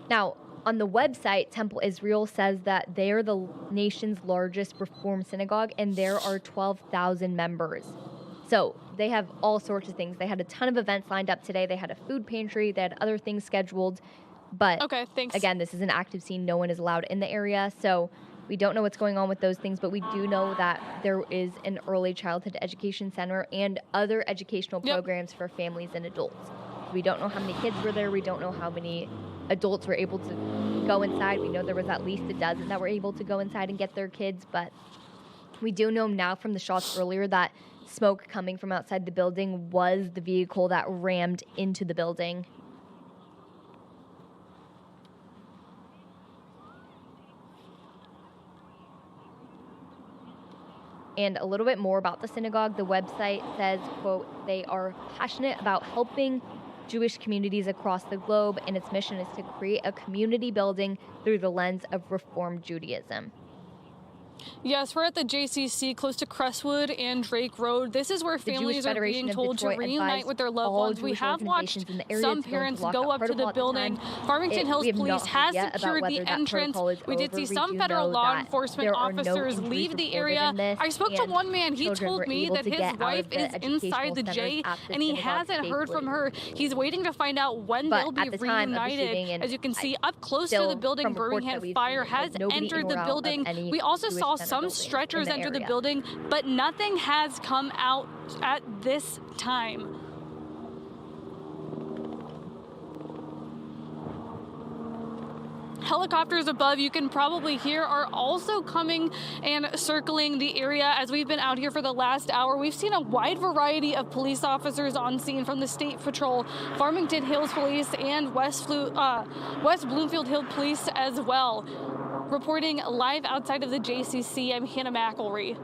Now, on the website, Temple Israel says that they are the nation's largest Reform synagogue, and there are 12,000 members. So they have all sorts of things. They had a ton of events lined up today. They had a food pantry. They had other things scheduled. But
Okay, thanks.
again, this is an active scene. No one is allowed in the area. So we don't know what's going on with those things, but we do know that there is an early childhood education center and other educational programs for families and adults. We don't know how many kids were there. We don't know how many adults were able to go inside. We know there was at least a dozen that were able to go inside and get their kids, but we do know now from the shots earlier that smoke coming from outside the building was the vehicle that rammed into the building. And a little bit more about the synagogue. The website says, quote, they are passionate about helping Jewish communities across the globe, and its mission is to create a community building through the lens of Reform Judaism.
Yes, we're at the JCC close to Crestwood and Drake Road. This is where families are being told to reunite with their loved ones. We have watched some parents go up to the building. Farmington Hills Police has secured the entrance. We did see some federal law enforcement officers leave the area. I spoke to one man. He told me that his wife is inside the J, and he hasn't heard from her. He's waiting to find out when they'll be reunited. As you can see, up close to the building, Birmingham Fire has entered the building. We also saw some stretchers enter the building, but nothing has come out at this time. Helicopters above, you can probably hear, are also coming and circling the area as we've been out here for the last hour. We've seen a wide variety of police officers on scene from the State Patrol, Farmington Hills Police, and West Bloomfield Hill Police as well. Reporting live outside of the JCC, I'm Hannah McElry.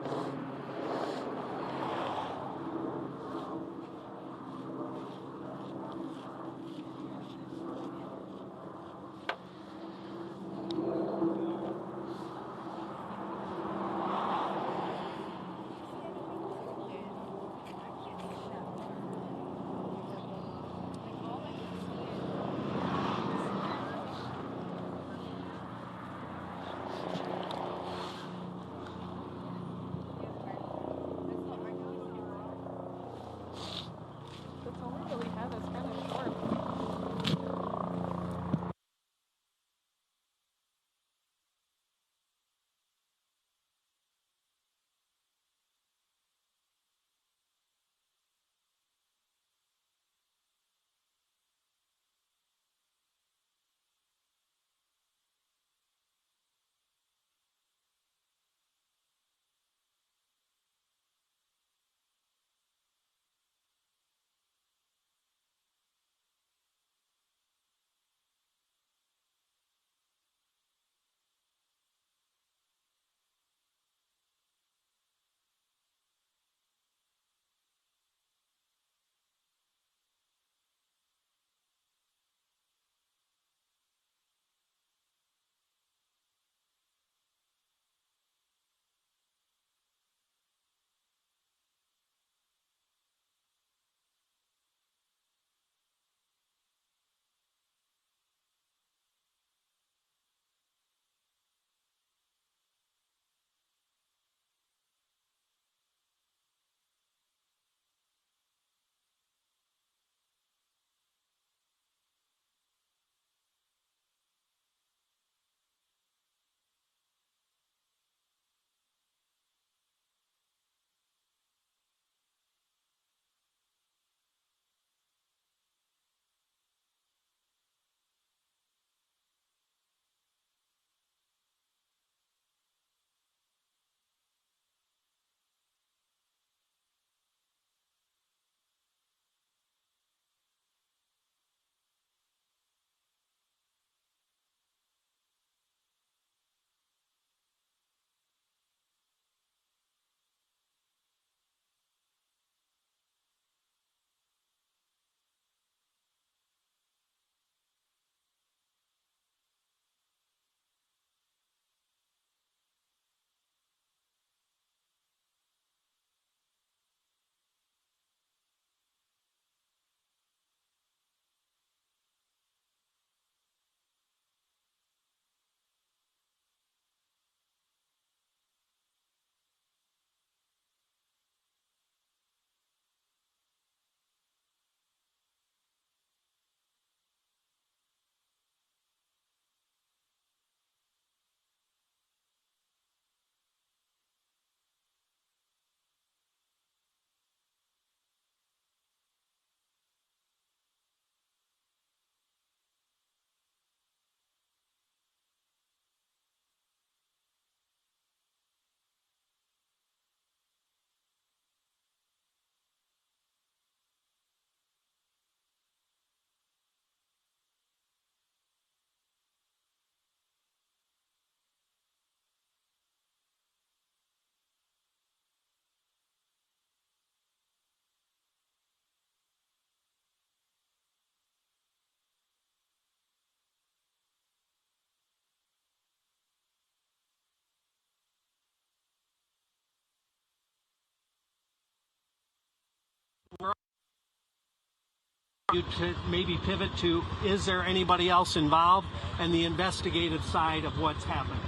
you to maybe pivot to, is there anybody else involved, and the investigative side of what's happened.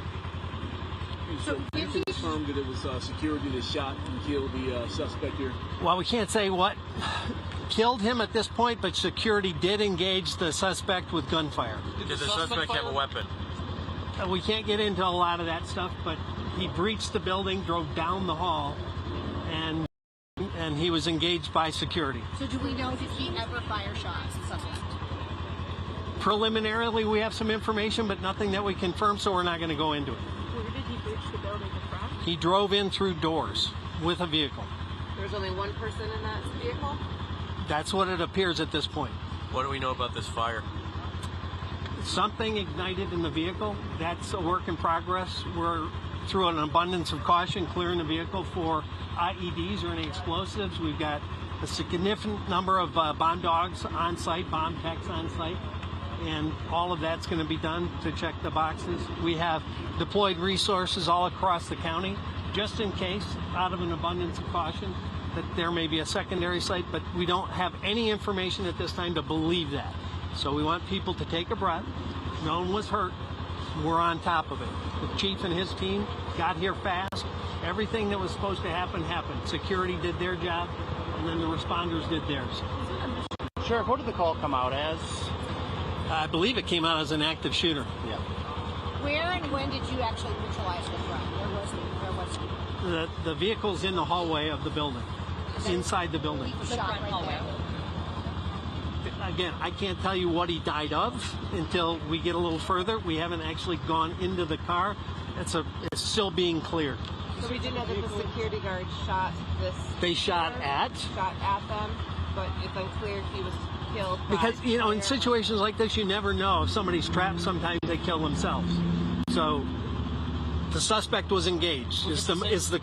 So you confirmed that it was security that shot and killed the suspect here?
Well, we can't say what killed him at this point, but security did engage the suspect with gunfire.
Did the suspect have a weapon?
We can't get into a lot of that stuff, but he breached the building, drove down the hall, and he was engaged by security.
So do we know, did he ever fire shots, the suspect?
Preliminarily, we have some information, but nothing that we confirm, so we're not going to go into it.
Where did he breach the building from?
He drove in through doors with a vehicle.
There's only one person in that vehicle?
That's what it appears at this point.
What do we know about this fire?
Something ignited in the vehicle. That's a work in progress. We're, through an abundance of caution, clearing the vehicle for IEDs or any explosives. We've got a significant number of bomb dogs on site, bomb techs on site, and all of that's going to be done to check the boxes. We have deployed resources all across the county, just in case, out of an abundance of caution, that there may be a secondary site, but we don't have any information at this time to believe that. So we want people to take a breath. No one was hurt. We're on top of it. The chief and his team got here fast. Everything that was supposed to happen happened. Security did their job, and then the responders did theirs.
Sheriff, what did the call come out as?
I believe it came out as an active shooter.
Yeah.
Where and when did you actually neutralize the threat? Where was he?
The vehicle's in the hallway of the building. It's inside the building.
He was shot right there.
Again, I can't tell you what he died of until we get a little further. We haven't actually gone into the car. It's still being cleared.
So we do know that the security guard shot this.
They shot at
them, but it's unclear if he was killed.
Because, you know, in situations like this, you never know if somebody's trapped. Sometimes they kill themselves. So the suspect was engaged. Is the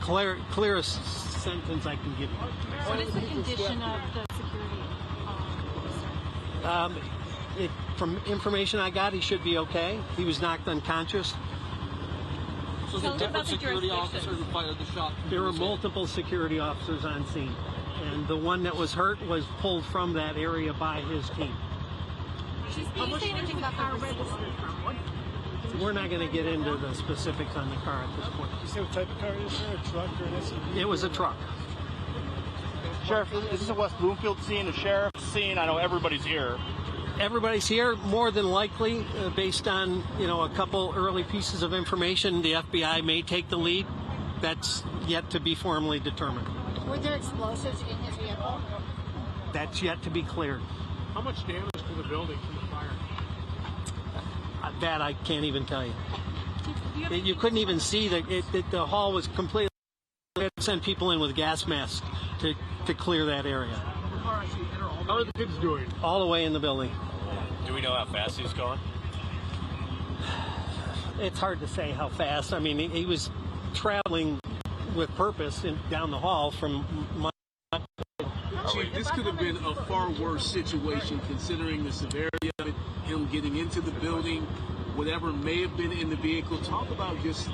clearest sentence I can give you.
What is the condition of the security?
From information I got, he should be okay. He was knocked unconscious.
So the different security officers who fired the shot?
There were multiple security officers on scene, and the one that was hurt was pulled from that area by his team.
Can you say anything about the registered from?
We're not going to get into the specifics on the car at this point.
You say what type of car it is? A truck or an SUV?
It was a truck.
Sheriff, is this a West Bloomfield scene, a sheriff's scene? I know everybody's here.
Everybody's here, more than likely, based on, you know, a couple early pieces of information. The FBI may take the lead. That's yet to be formally determined.
Were there explosives in his vehicle?
That's yet to be cleared.
How much damage to the building from the fire?
That I can't even tell you. You couldn't even see the hall was completely. We had to send people in with gas masks to clear that area.
How are the kids doing?
All the way in the building.
Do we know how fast he was going?
It's hard to say how fast. I mean, he was traveling with purpose down the hall from.
Chief, this could have been a far worse situation considering the severity of it, him getting into the building, whatever may have been in the vehicle. Talk about just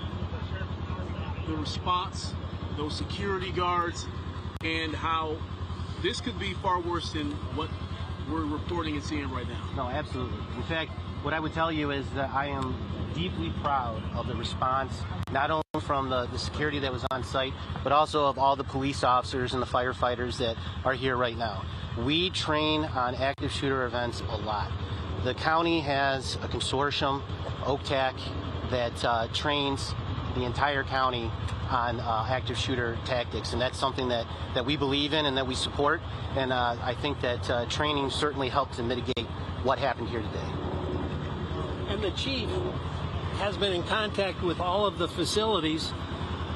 the response, those security guards, and how this could be far worse than what we're reporting and seeing right now.
No, absolutely. In fact, what I would tell you is that I am deeply proud of the response, not only from the security that was on site, but also of all the police officers and the firefighters that are here right now. We train on active shooter events a lot. The county has a consortium, OCTAC, that trains the entire county on active shooter tactics, and that's something that we believe in and that we support, and I think that training certainly helped to mitigate what happened here today.
And the chief has been in contact with all of the facilities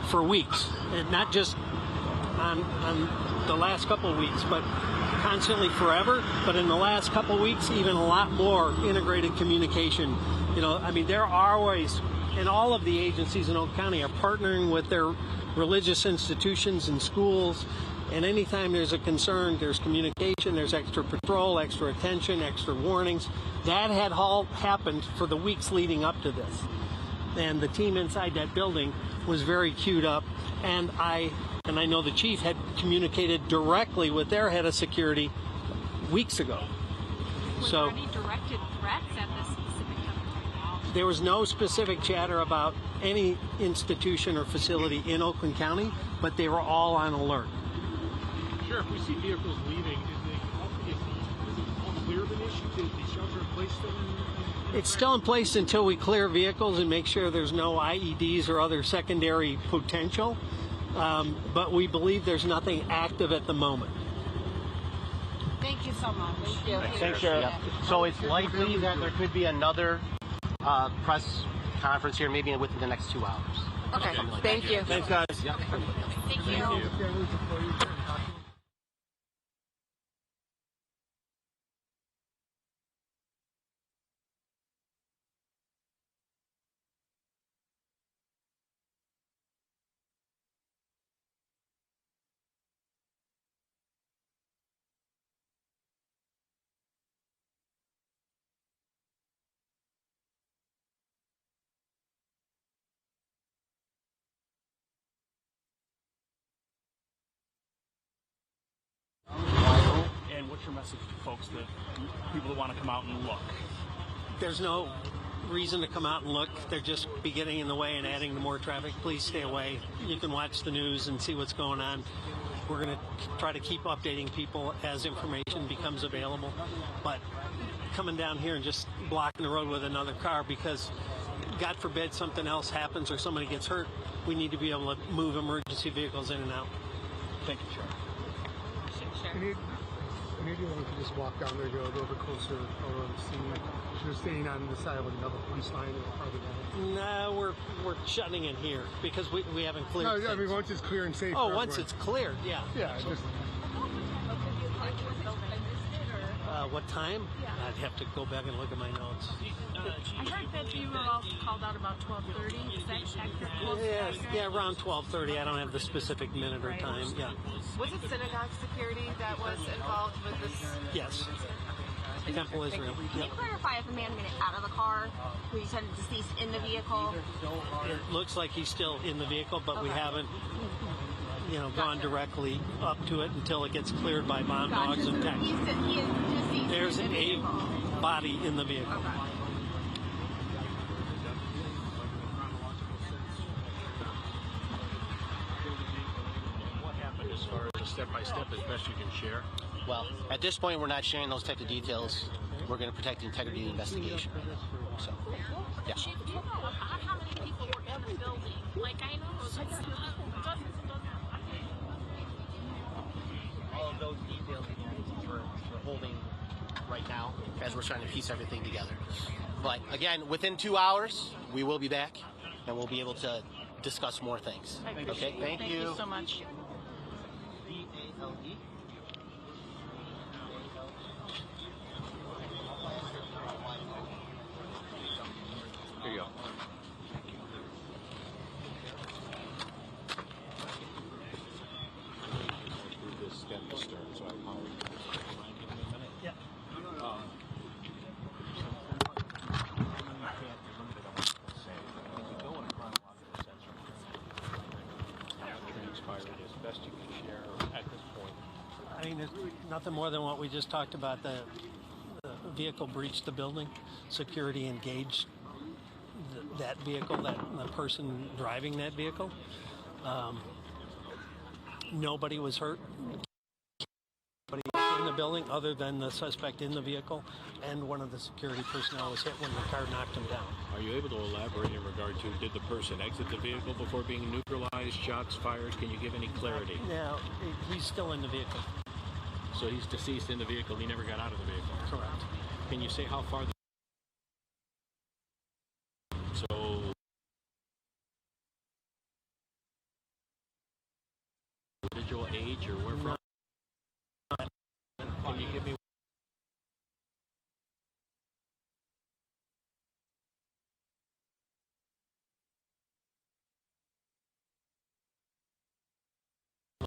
for weeks, and not just on the last couple of weeks, but constantly forever. But in the last couple of weeks, even a lot more integrated communication. You know, I mean, there are ways, and all of the agencies in Oak County are partnering with their religious institutions and schools. And anytime there's a concern, there's communication, there's extra patrol, extra attention, extra warnings. That had all happened for the weeks leading up to this. And the team inside that building was very queued up. And I know the chief had communicated directly with their head of security weeks ago. So,
were there any directed threats at this specific time?
there was no specific chatter about any institution or facility in Oakland County, but they were all on alert.
Sure, if we see vehicles leaving, is it all clear of an issue? Is the shelter in place still in
It's still in place until we clear vehicles and make sure there's no IEDs or other secondary potential. But we believe there's nothing active at the moment.
Thank you so much. Thank you.
Thanks, Sheriff. Yeah. So it's likely that there could be another press conference here, maybe within the next 2 hours.
Okay,
Like
thank
that.
you.
Thanks, guys.
Yep.
Thank you.
And what's your message to folks, that people that want to come out and look?
There's no reason to come out and look. They're just be getting in the way and adding to more traffic. Please stay away. You can watch the news and see what's going on. We're going to try to keep updating people as information becomes available. But coming down here and just blocking the road with another car because, God forbid, something else happens or somebody gets hurt, we need to be able to move emergency vehicles in and out.
Thank you, Sheriff.
Maybe we could just walk down there, go a little bit closer around the scene. She was staying on the side of another police line or farther down.
No, we're shutting it here because we haven't cleared.
No,
things.
I mean once it's clear and safe.
Oh, once it's cleared, yeah.
Yeah, just.
What time? Yeah. I'd have to go back and look at my notes.
I heard that you were all called out about 12:30. Is that accurate?
Yeah, around 12:30. I don't have the specific minute or time. Yeah.
Was it synagogue security that was involved with this?
Yes. Temple Israel.
Can you clarify if the man made it out of the car, who you said deceased in the vehicle?
It looks like he's still in the vehicle, but we haven't, gone directly up to it until it gets cleared by bomb dogs and tech.
He is deceased.
There's a body in the vehicle.
Okay.
What happened as far as a step-by-step as best you can share?
Well, at this point, we're not sharing those type of details. We're going to protect the integrity of the investigation. So, yeah.
Chief, do you know about how many people were in the building? Like, I know dozens and dozens.
All of those details again we're holding right now as we're trying to piece everything together. But again, within 2 hours, we will be back and we'll be able to discuss more things. Okay, thank you.
Thank you so much.
D-A-L-E.
Here you go. This step to stern, so I apologize.
Yeah.
Transpired as best you can share at this point.
I mean, there's nothing more than what we just talked about. The vehicle breached the building. Security engaged that vehicle, the person driving that vehicle. Nobody was hurt. Nobody in the building other than the suspect in the vehicle, and one of the security personnel was hit when the car knocked him down.
Are you able to elaborate in regard to, did the person exit the vehicle before being neutralized, shots fired? Can you give any clarity?
Now, he's still in the vehicle.
So he's deceased in the vehicle, he never got out of the vehicle?
Correct.
Can you say how far the... So... individual age or where from? Can you give me...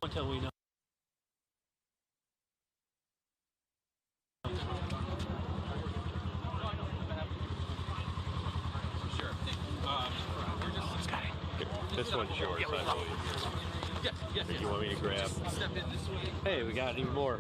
Until we know.
This one's yours, I believe. Yes. You want me to grab? Hey, we got even more.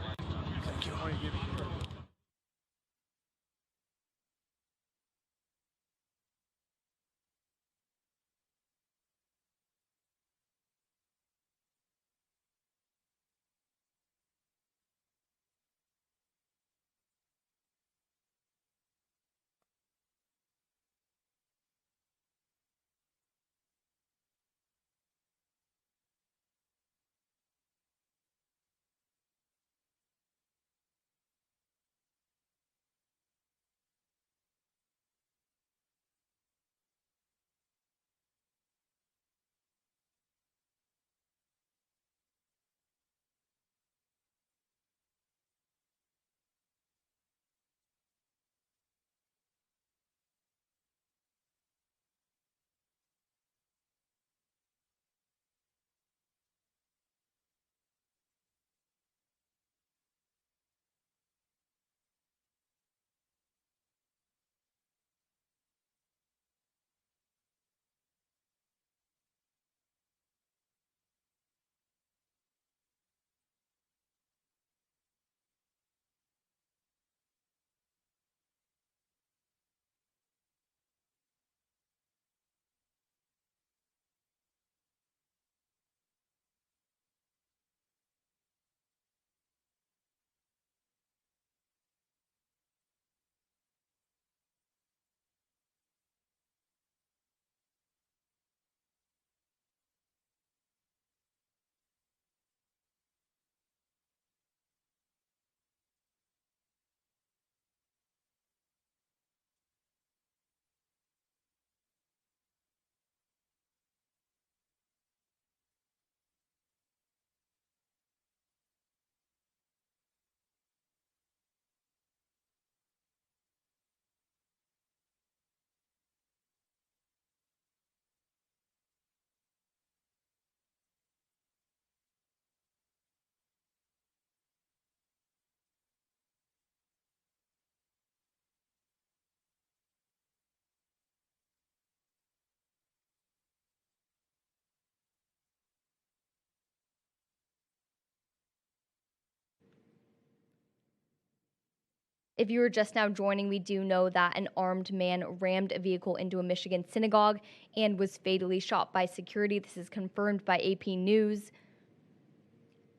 if you were just now joining, we do know that an armed man rammed a vehicle into a Michigan synagogue and was fatally shot by security. This is confirmed by AP News.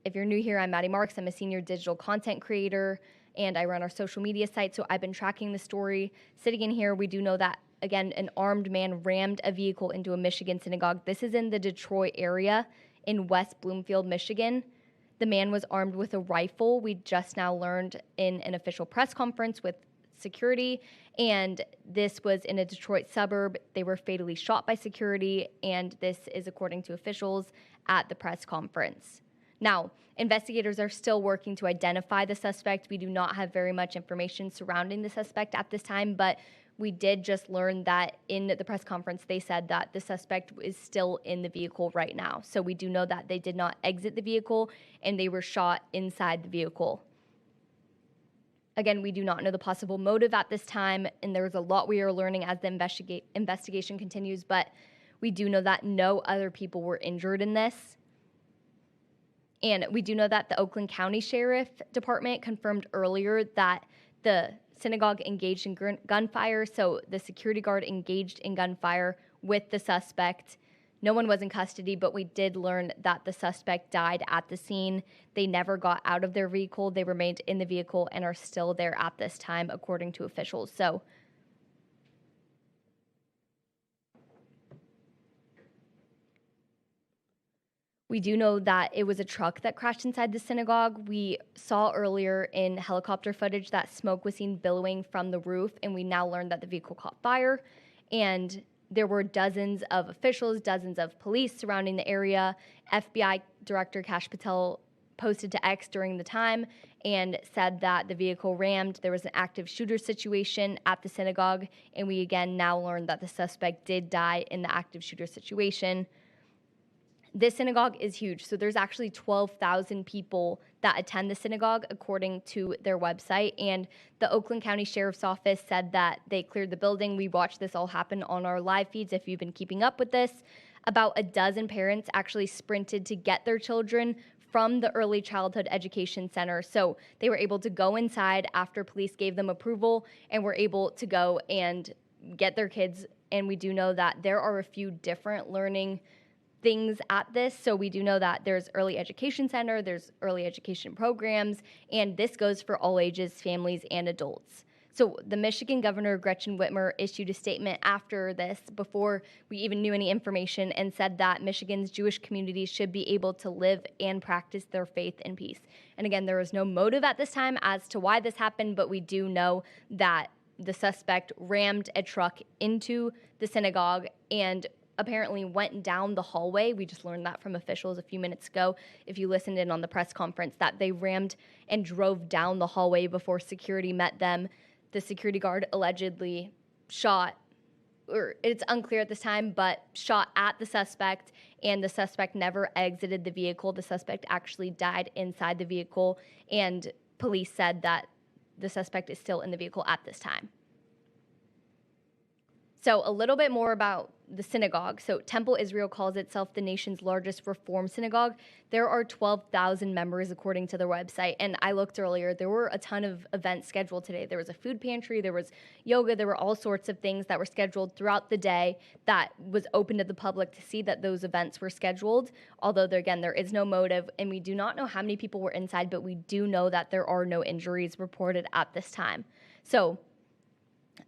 If you're new here, I'm Maddie Marks. I'm a senior digital content creator, and I run our social media site, so I've been tracking the story. Sitting in here, we do know that, again, an armed man rammed a vehicle into a Michigan synagogue. This is in the Detroit area in West Bloomfield, Michigan. The man was armed with a rifle. We just now learned in an official press conference with security, and this was in a Detroit suburb. They were fatally shot by security, and this is according to officials at the press conference. Now, investigators are still working to identify the suspect. We do not have very much information surrounding the suspect at this time, but we did just learn that in the press conference, they said that the suspect is still in the vehicle right now. So we do know that they did not exit the vehicle and they were shot inside the vehicle. Again, we do not know the possible motive at this time, and there's a lot we are learning as the investigation continues, but we do know that no other people were injured in this. And we do know that the Oakland County Sheriff Department confirmed earlier that the synagogue engaged in gunfire, so the security guard engaged in gunfire with the suspect. No one was in custody, but we did learn that the suspect died at the scene. They never got out of their vehicle. They remained in the vehicle and are still there at this time, according to officials. So we do know that it was a truck that crashed inside the synagogue. We saw earlier in helicopter footage that smoke was seen billowing from the roof, and we now learned that the vehicle caught fire. And there were dozens of officials, dozens of police surrounding the area. FBI Director Kash Patel posted to X during the time and said that the vehicle rammed. There was an active shooter situation at the synagogue, and we again now learned that the suspect did die in the active shooter situation. This synagogue is huge, so there's actually 12,000 people that attend the synagogue according to their website, and the Oakland County Sheriff's Office said that they cleared the building. We watched this all happen on our live feeds if you've been keeping up with this. About a dozen parents actually sprinted to get their children from the Early Childhood Education Center, so they were able to go inside after police gave them approval and were able to go and get their kids, and we do know that there are a few different learning things at this. So we do know that there's early education center, there's early education programs, and this goes for all ages, families, and adults. So the Michigan Governor Gretchen Whitmer issued a statement after this, before we even knew any information, and said that Michigan's Jewish community should be able to live and practice their faith in peace. And again, there was no motive at this time as to why this happened, but we do know that the suspect rammed a truck into the synagogue and apparently went down the hallway. We just learned that from officials a few minutes ago. If you listened in on the press conference, that they rammed and drove down the hallway before security met them. The security guard allegedly shot, or it's unclear at this time, but shot at the suspect, and the suspect never exited the vehicle. The suspect actually died inside the vehicle, and police said that the suspect is still in the vehicle at this time. So a little bit more about the synagogue. So Temple Israel calls itself the nation's largest Reform synagogue. There are 12,000 members according to their website. And I looked earlier, there were a ton of events scheduled today. There was a food pantry, there was yoga, there were all sorts of things that were scheduled throughout the day that was open to the public to see that those events were scheduled. Although there is no motive, and we do not know how many people were inside, but we do know that there are no injuries reported at this time. So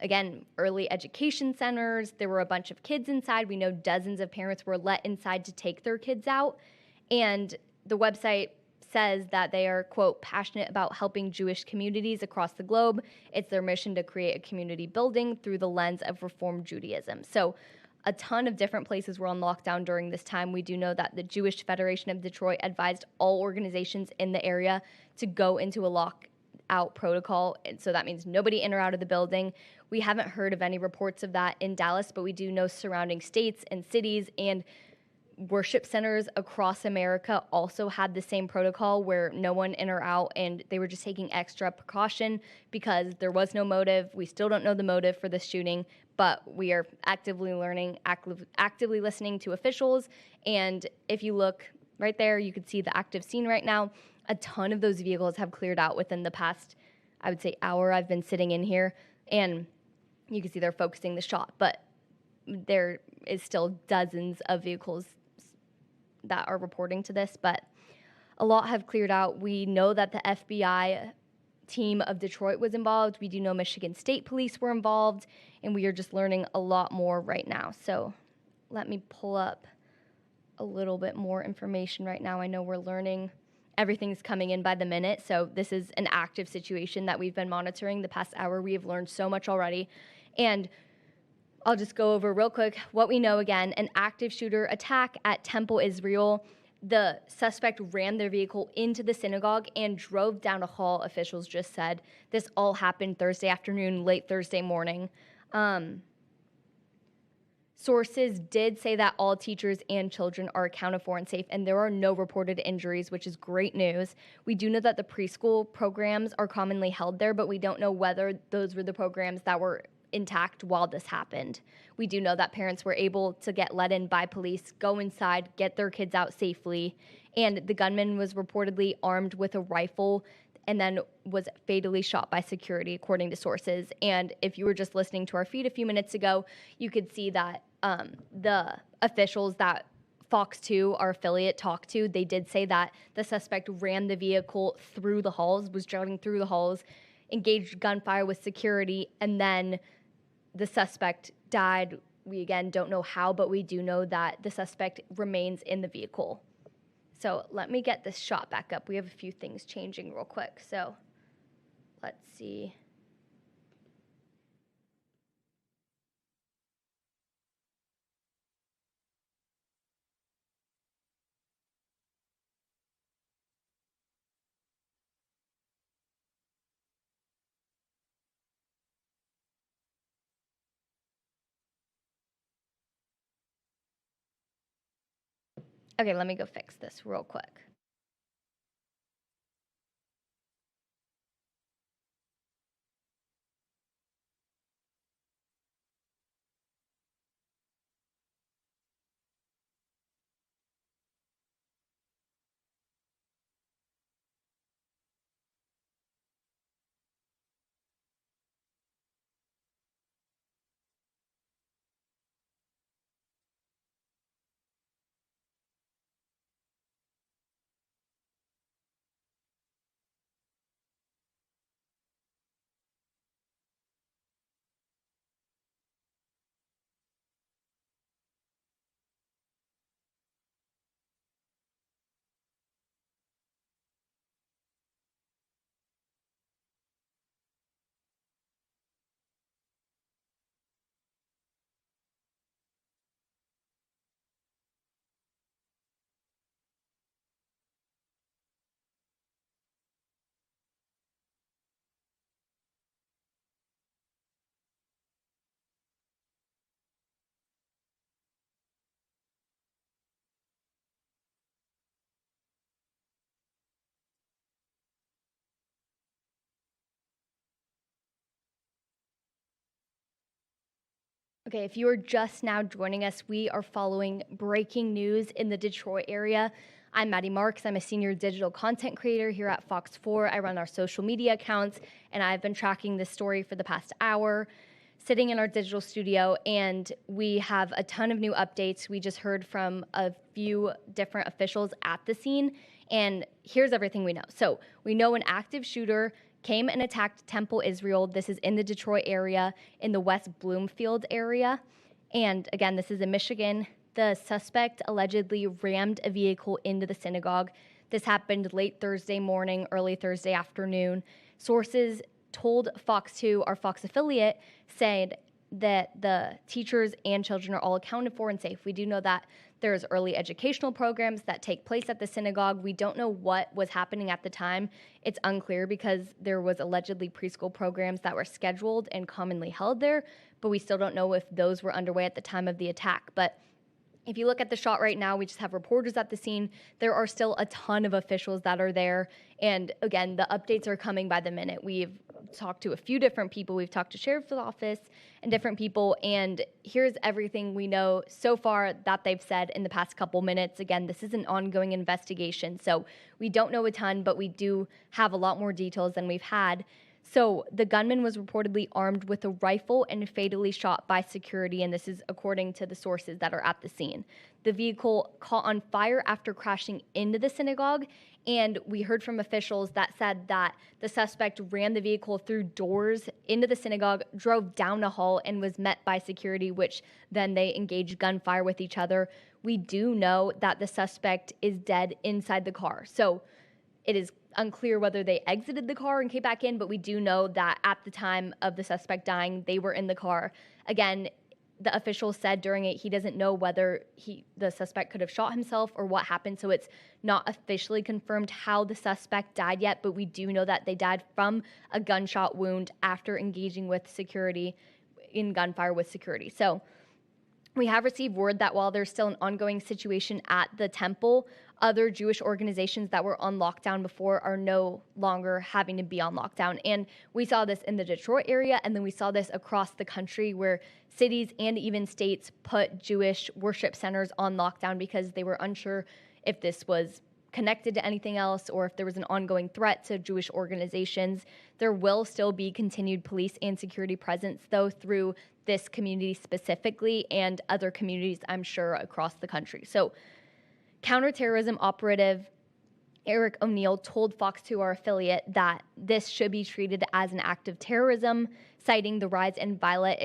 again, early education centers, there were a bunch of kids inside. We know dozens of parents were let inside to take their kids out. And the website says that they are, quote, passionate about helping Jewish communities across the globe. It's their mission to create a community building through the lens of Reform Judaism. So a ton of different places were on lockdown during this time. We do know that the Jewish Federation of Detroit advised all organizations in the area to go into a lockout protocol, and so that means nobody in or out of the building. We haven't heard of any reports of that in Dallas, but we do know surrounding states and cities and worship centers across America also had the same protocol where no one in or out, and they were just taking extra precaution because there was no motive. We still don't know the motive for this shooting, but we are actively learning, actively listening to officials. And if you look right there, you can see the active scene right now. A ton of those vehicles have cleared out within the past, I would say, hour I've been sitting in here, and you can see they're focusing the shot, but there is still dozens of vehicles that are reporting to this, but a lot have cleared out. We know that the FBI team of Detroit was involved. We do know Michigan State Police were involved, and we are just learning a lot more right now. So let me pull up a little bit more information right now. I know we're learning. Everything's coming in by the minute, so this is an active situation that we've been monitoring the past hour. We have learned so much already, and I'll just go over real quick what we know again. An active shooter attack at Temple Israel. The suspect ran their vehicle into the synagogue and drove down a hall, officials just said. This all happened Thursday afternoon, late Thursday morning. Sources did say that all teachers and children are accounted for and safe, and there are no reported injuries, which is great news. We do know that the preschool programs are commonly held there, but we don't know whether those were the programs that were intact while this happened. We do know that parents were able to get let in by police, go inside, get their kids out safely, and the gunman was reportedly armed with a rifle and then was fatally shot by security, according to sources. And if you were just listening to our feed a few minutes ago, you could see that the officials that Fox 2, our affiliate, talked to, they did say that the suspect ran the vehicle through the halls, was driving through the halls, engaged gunfire with security, and then the suspect died. We, again, don't know how, but we do know that the suspect remains in the vehicle. So let me get this shot back up. We have a few things changing real quick. So let's see. Okay, let me go fix this real quick. Okay, if you are just now joining us, we are following breaking news in the Detroit area. I'm Maddie Marks. I'm a senior digital content creator here at Fox 4. I run our social media accounts, and I've been tracking this story for the past hour, sitting in our digital studio, and we have a ton of new updates. We just heard from a few different officials at the scene, and here's everything we know. So we know an active shooter came and attacked Temple Israel. This is in the Detroit area, in the West Bloomfield area. And again, this is in Michigan. The suspect allegedly rammed a vehicle into the synagogue. This happened late Thursday morning, early Thursday afternoon. Sources told Fox 2, our Fox affiliate, said that the teachers and children are all accounted for and safe. We do know that there's early educational programs that take place at the synagogue. We don't know what was happening at the time. It's unclear because there was allegedly preschool programs that were scheduled and commonly held there, but we still don't know if those were underway at the time of the attack. But if you look at the shot right now, we just have reporters at the scene. There are still a ton of officials that are there. And again, the updates are coming by the minute. We've talked to a few different people. We've talked to sheriff's office and different people. And here's everything we know so far that they've said in the past couple minutes. Again, this is an ongoing investigation. So we don't know a ton, but we do have a lot more details than we've had. So the gunman was reportedly armed with a rifle and fatally shot by security, and this is according to the sources that are at the scene. The vehicle caught on fire after crashing into the synagogue, and we heard from officials that said that the suspect ran the vehicle through doors into the synagogue, drove down a hall, and was met by security, which then they engaged gunfire with each other. We do know that the suspect is dead inside the car. So it is unclear whether they exited the car and came back in, but we do know that at the time of the suspect dying, they were in the car. Again, the official said during it he doesn't know whether the suspect could have shot himself or what happened, so it's not officially confirmed how the suspect died yet, but we do know that they died from a gunshot wound after engaging with security in gunfire with security. So we have received word that while there's still an ongoing situation at the temple, other Jewish organizations that were on lockdown before are no longer having to be on lockdown. And we saw this in the Detroit area, and then we saw this across the country where cities and even states put Jewish worship centers on lockdown because they were unsure if this was connected to anything else or if there was an ongoing threat to Jewish organizations. There will still be continued police and security presence, though, through this community specifically and other communities, I'm sure, across the country. So counterterrorism operative Eric O'Neill told Fox 2, our affiliate, that this should be treated as an act of terrorism, citing the rise in violent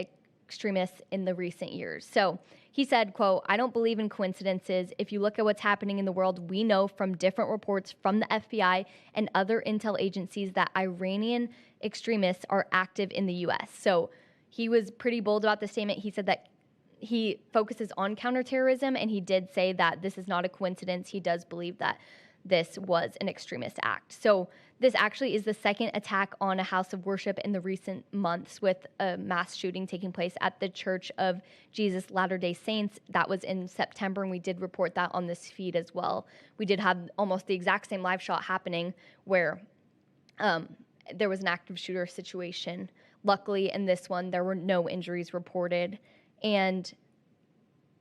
extremists in the recent years. So he said, quote, "I don't believe in coincidences. If you look at what's happening in the world, we know from different reports from the FBI and other intel agencies that Iranian extremists are active in the U.S." So he was pretty bold about the statement. He said that he focuses on counterterrorism, and he did say that this is not a coincidence. He does believe that this was an extremist act. So this actually is the second attack on a house of worship in the recent months, with a mass shooting taking place at the Church of Jesus Latter-day Saints. That was in September, and we did report that on this feed as well. We did have almost the exact same live shot happening where there was an active shooter situation. Luckily, in this one, there were no injuries reported. And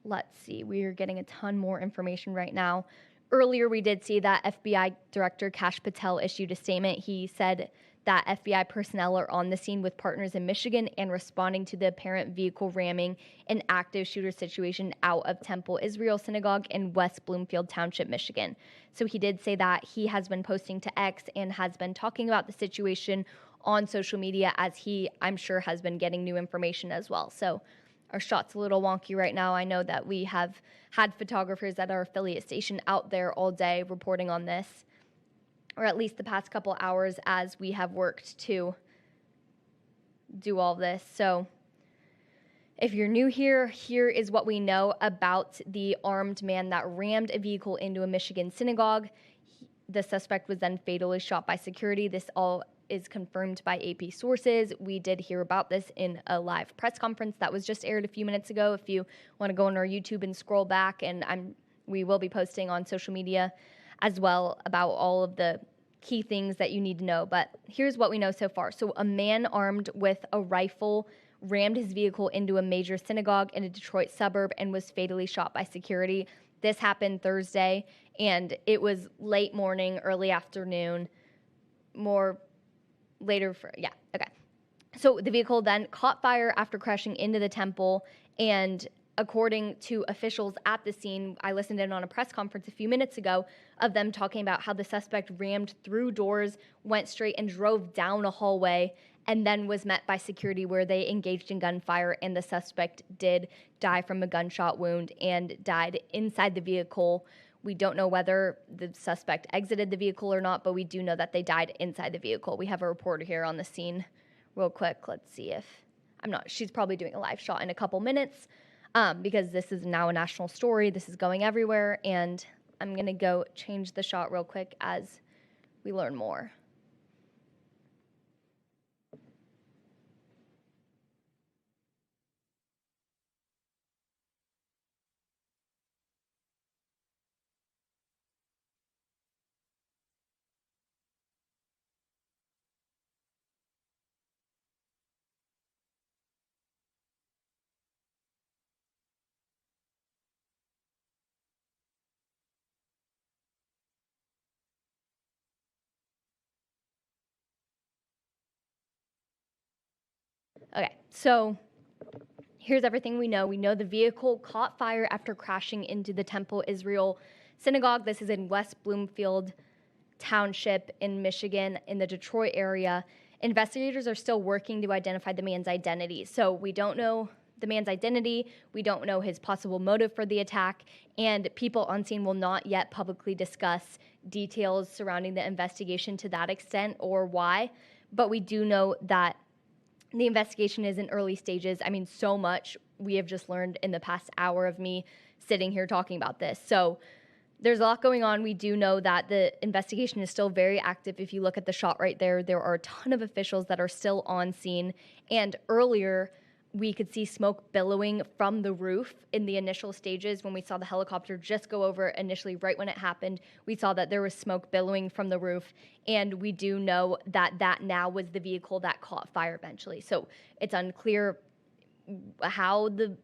let's see, we are getting a ton more information right now. Earlier, we did see that FBI Director Kash Patel issued a statement. He said that FBI personnel are on the scene with partners in Michigan and responding to the apparent vehicle ramming an active shooter situation out of Temple Israel Synagogue in West Bloomfield Township, Michigan. So he did say that he has been posting to X and has been talking about the situation on social media, as he, I'm sure, has been getting new information as well. So our shot's a little wonky right now. I know that we have had photographers at our affiliate station out there all day reporting on this, or at least the past couple hours as we have worked to do all this. So if you're new here, here is what we know about the armed man that rammed a vehicle into a Michigan synagogue. The suspect was then fatally shot by security. This all is confirmed by AP sources. We did hear about this in a live press conference that was just aired a few minutes ago. If you want to go on our YouTube and scroll back, and we will be posting on social media as well about all of the key things that you need to know. But here's what we know so far. So a man armed with a rifle rammed his vehicle into a major synagogue in a Detroit suburb and was fatally shot by security. This happened Thursday, and it was late morning, early afternoon, So the vehicle then caught fire after crashing into the temple, and according to officials at the scene, I listened in on a press conference a few minutes ago of them talking about how the suspect rammed through doors, went straight and drove down a hallway, and then was met by security where they engaged in gunfire, and the suspect did die from a gunshot wound and died inside the vehicle. We don't know whether the suspect exited the vehicle or not, but we do know that they died inside the vehicle. We have a reporter here on the scene real quick. Let's see if, she's probably doing a live shot in a couple minutes because this is now a national story. This is going everywhere, and I'm going to go change the shot real quick as we learn more. Okay, so here's everything we know. We know the vehicle caught fire after crashing into the Temple Israel synagogue. This is in West Bloomfield Township in Michigan, in the Detroit area. Investigators are still working to identify the man's identity. So we don't know the man's identity. We don't know his possible motive for the attack. And people on scene will not yet publicly discuss details surrounding the investigation to that extent or why. But we do know that the investigation is in early stages. I mean, so much we have just learned in the past hour of me sitting here talking about this. So there's a lot going on. We do know that the investigation is still very active. If you look at the shot right there, there are a ton of officials that are still on scene. And earlier, we could see smoke billowing from the roof in the initial stages when we saw the helicopter just go over initially right when it happened. We saw that there was smoke billowing from the roof, and we do know that that now was the vehicle that caught fire eventually. So it's unclear how the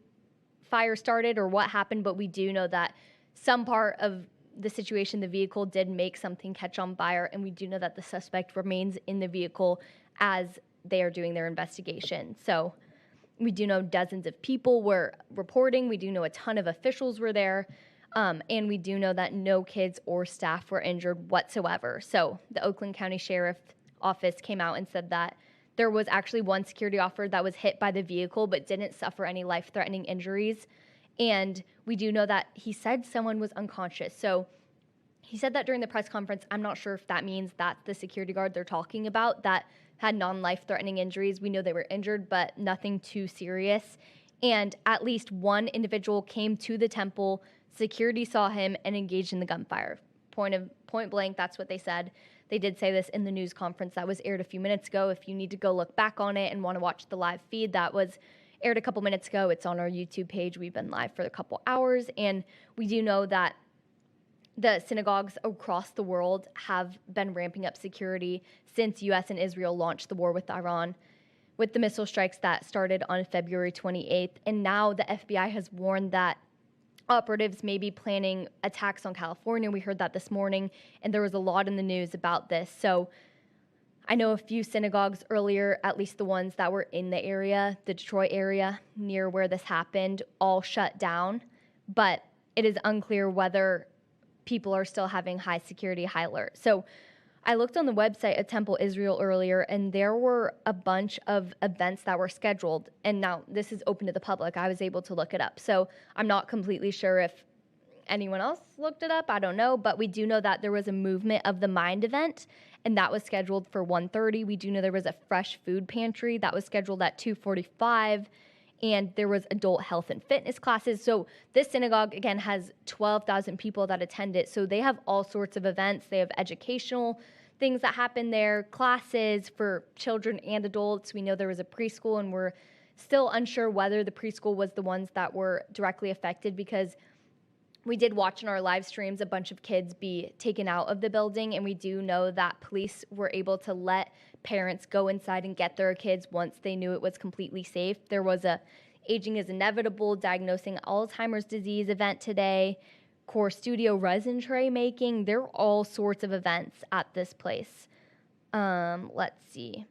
fire started or what happened, but we do know that some part of the situation, the vehicle did make something catch on fire, and we do know that the suspect remains in the vehicle as they are doing their investigation. So we do know dozens of people were reporting. We do know a ton of officials were there. And we do know that no kids or staff were injured whatsoever. So the Oakland County Sheriff's Office came out and said that there was actually one security officer that was hit by the vehicle but didn't suffer any life-threatening injuries. And we do know that he said someone was unconscious. So he said that during the press conference. I'm not sure if that means that the security guard they're talking about that had non-life-threatening injuries. We know they were injured, but nothing too serious. And at least one individual came to the temple. Security saw him and engaged in the gunfire. Point blank, that's what they said. They did say this in the news conference that was aired a few minutes ago. If you need to go look back on it and want to watch the live feed, that was aired a couple minutes ago. It's on our YouTube page. We've been live for a couple hours, and we do know that the synagogues across the world have been ramping up security since U.S. and Israel launched the war with Iran with the missile strikes that started on February 28th. And now the FBI has warned that operatives may be planning attacks on California. We heard that this morning, and there was a lot in the news about this. So I know a few synagogues earlier, at least the ones that were in the area, the Detroit area, near where this happened, all shut down. But it is unclear whether people are still having high security, high alert. So I looked on the website of Temple Israel earlier, and there were a bunch of events that were scheduled. And now this is open to the public. I was able to look it up. So I'm not completely sure if anyone else looked it up. I don't know. But we do know that there was a Movement of the Mind event, and that was scheduled for 1:30. We do know there was a fresh food pantry that was scheduled at 2:45. And there was adult health and fitness classes. So this synagogue, again, has 12,000 people that attend it. So they have all sorts of events. They have educational things that happen there, classes for children and adults. We know there was a preschool, and we're still unsure whether the preschool was the ones that were directly affected, because we did watch in our live streams a bunch of kids be taken out of the building, and we do know that police were able to let parents go inside and get their kids once they knew it was completely safe. There was a Aging is Inevitable Diagnosing Alzheimer's Disease event today, Core Studio resin tray making. There are all sorts of events at this place. Let's see.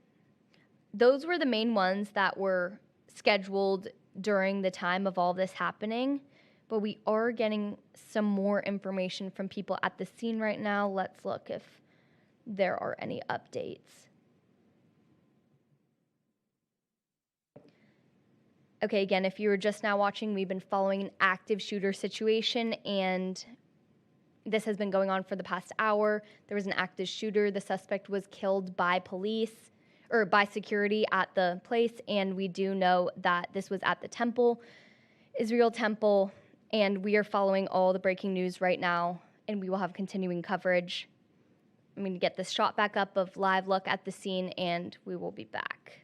Those were the main ones that were scheduled during the time of all this happening. But we are getting some more information from people at the scene right now. Let's look if there are any updates. Okay, again, if you were just now watching, we've been following an active shooter situation, and this has been going on for the past hour. There was an active shooter. The suspect was killed by police or by security at the place, and we do know that this was at the temple, Israel Temple. And we are following all the breaking news right now, and we will have continuing coverage. I'm going to get this shot back up of live look at the scene, and we will be back.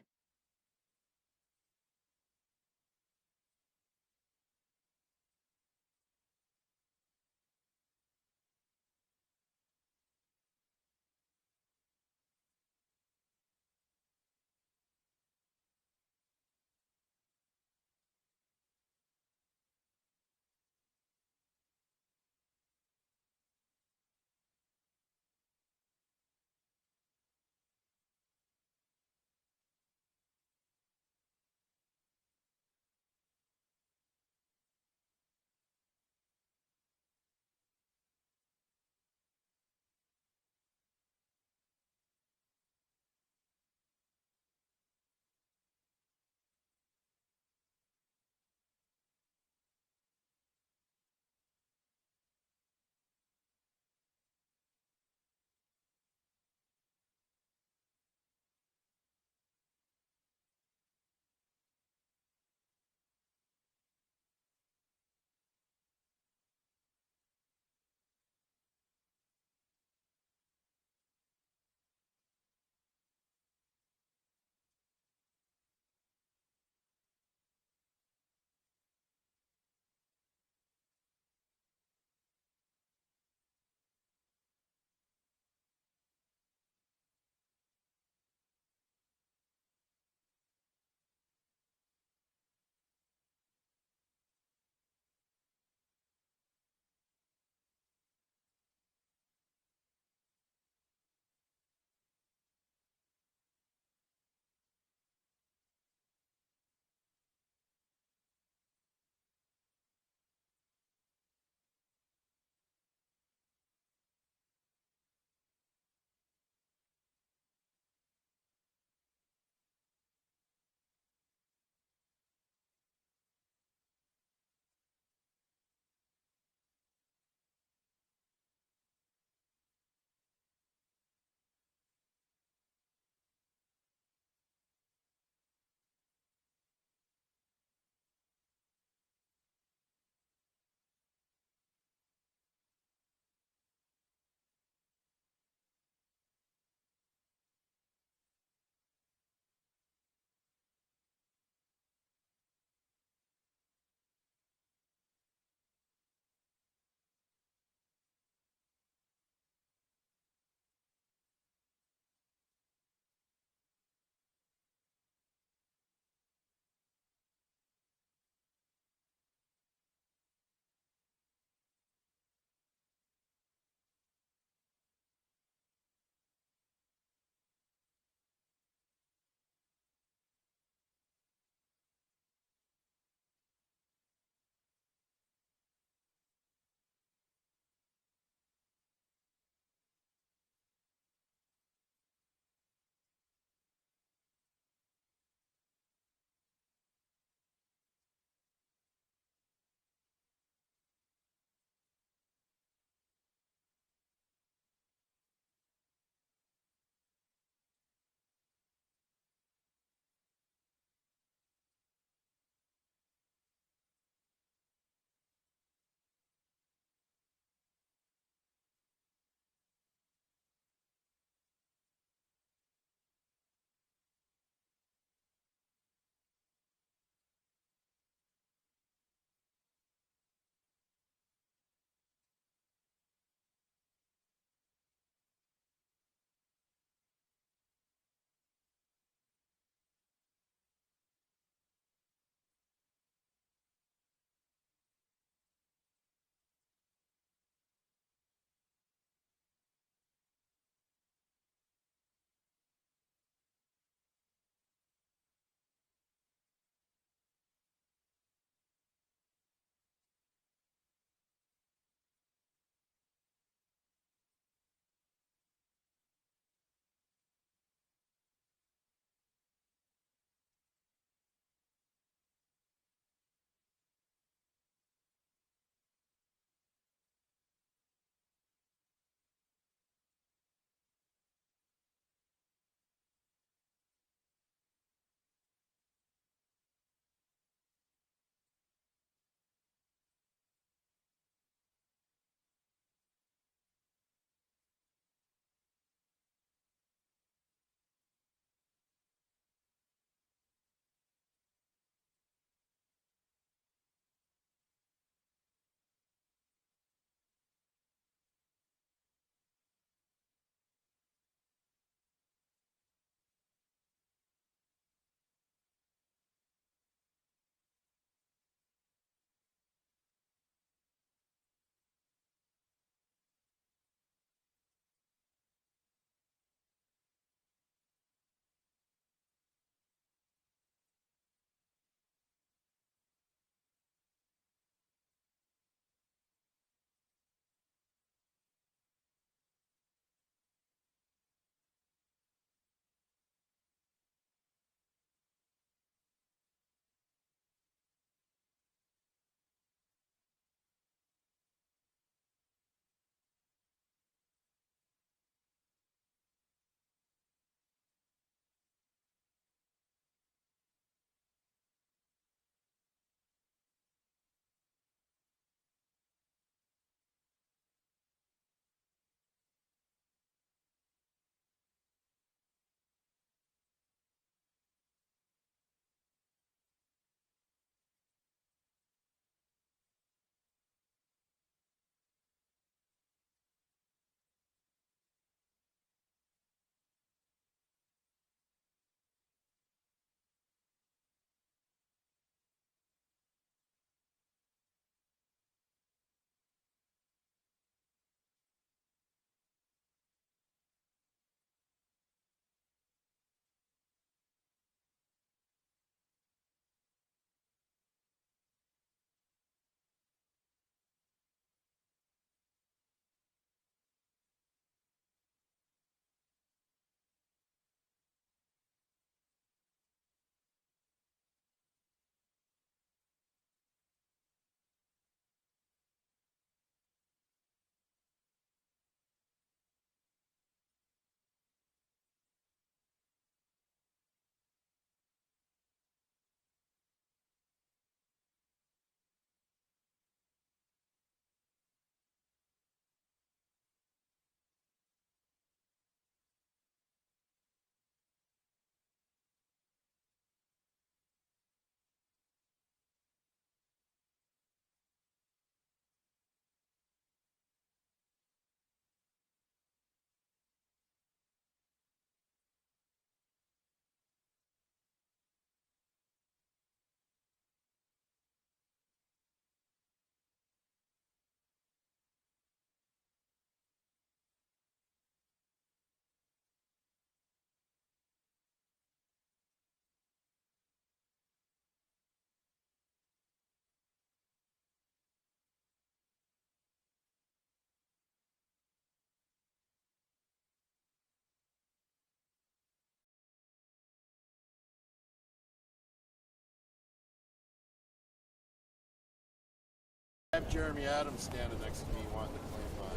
have Jeremy Adams standing next to me wanting to claim my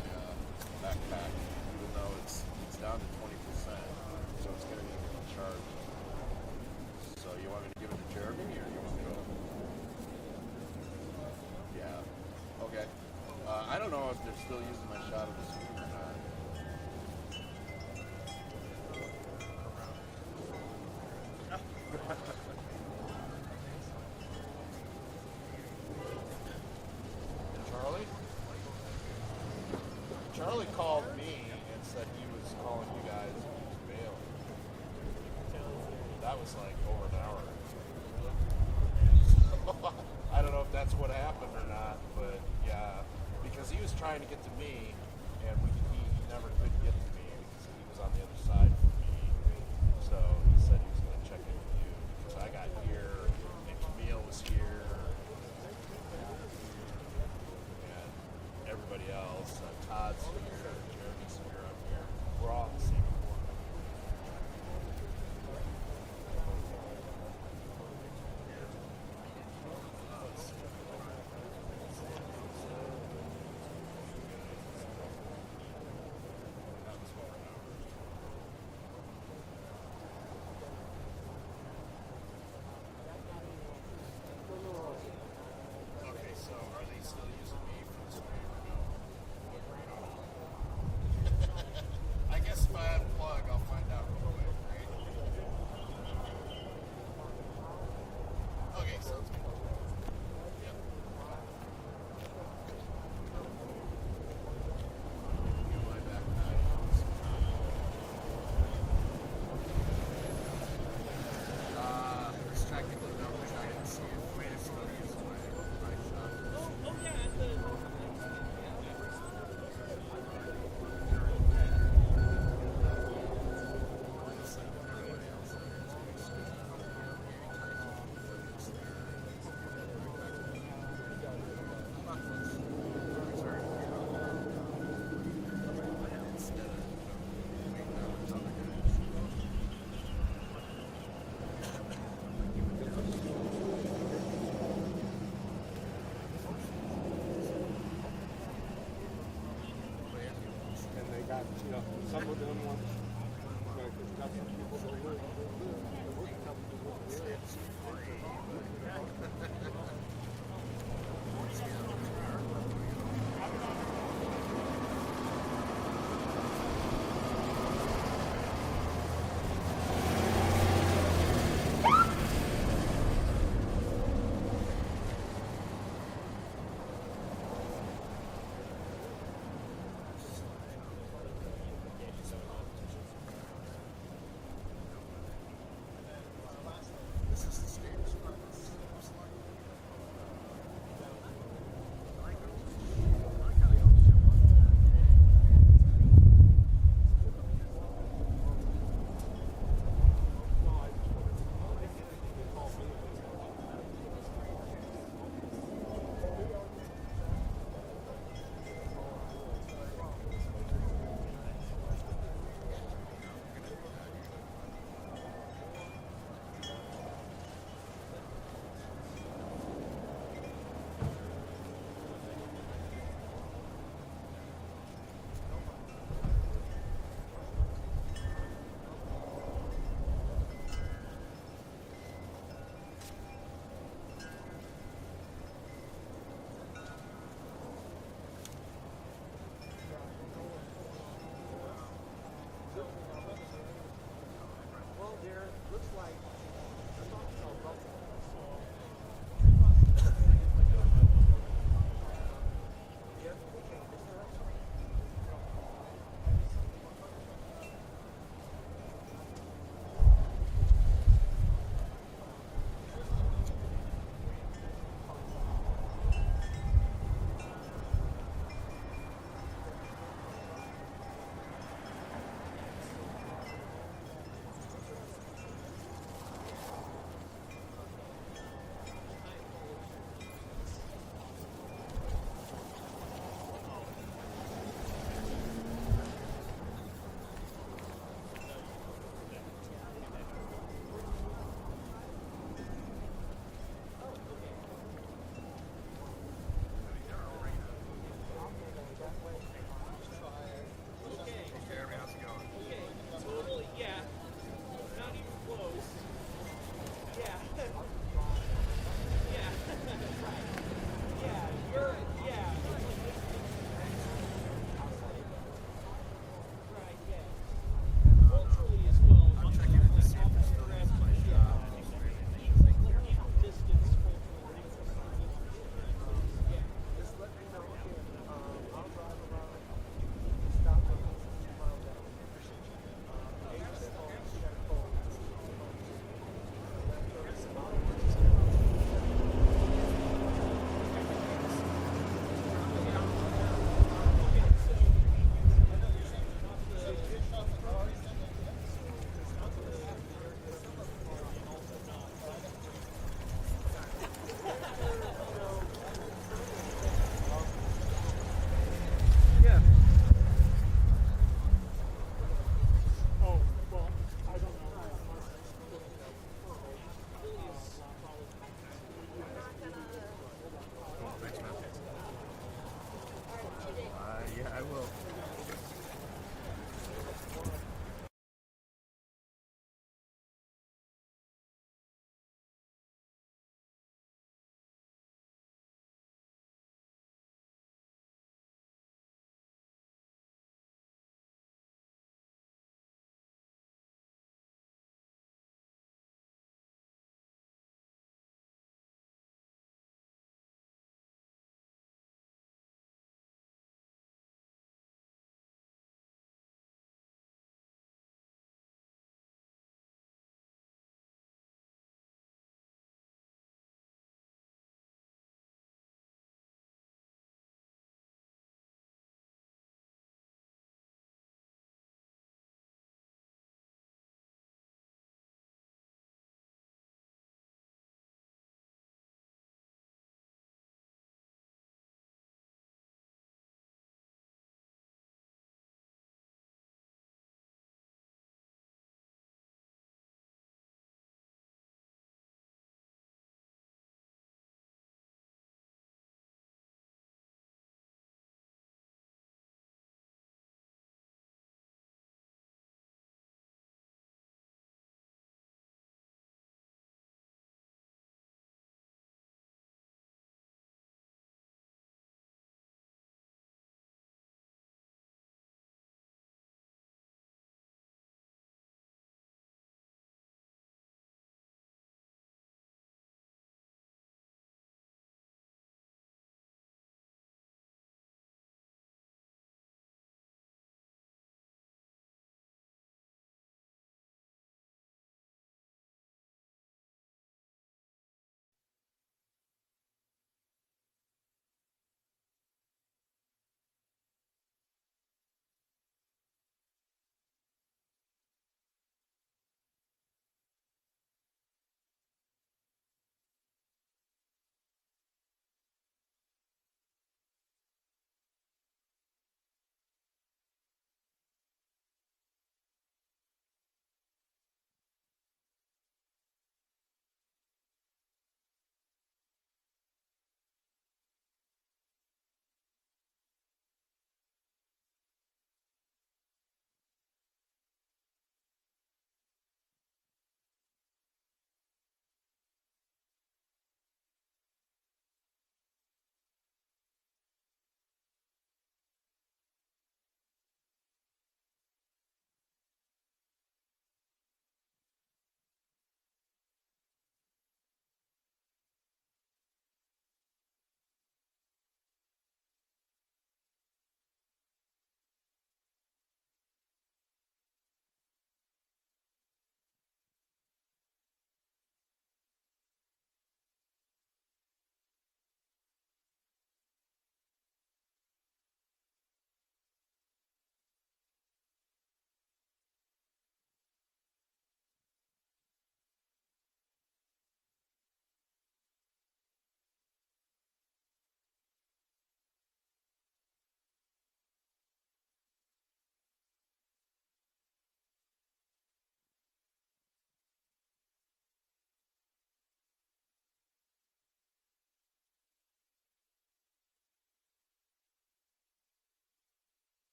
backpack, even though it's down to 20%, so it's going to be charged. So you want me to give it to Jeremy, or you want me to? Yeah. Okay. I don't know if they're still using my shot of the screen or not. Charlie called me and said he was calling you guys and he was bailing. That was like over an hour. I don't know if that's what happened or not, but yeah, because he was trying to get to me and he never could get to me because he was on the other side from me. So he said he was going to check in with you because I got here and Camille was here. Everybody else, Todd's here, Jeremy's here, I'm here. We're all in the same corner. Okay, so are they still using me for the stream or no? I guess if I have a plug, I'll find out real quick, right? Okay, sounds good. Yep. Get my backpack. There's technically no way I can see if way to still use my shot. Oh yeah,
You know, some of them want, because got some people that work,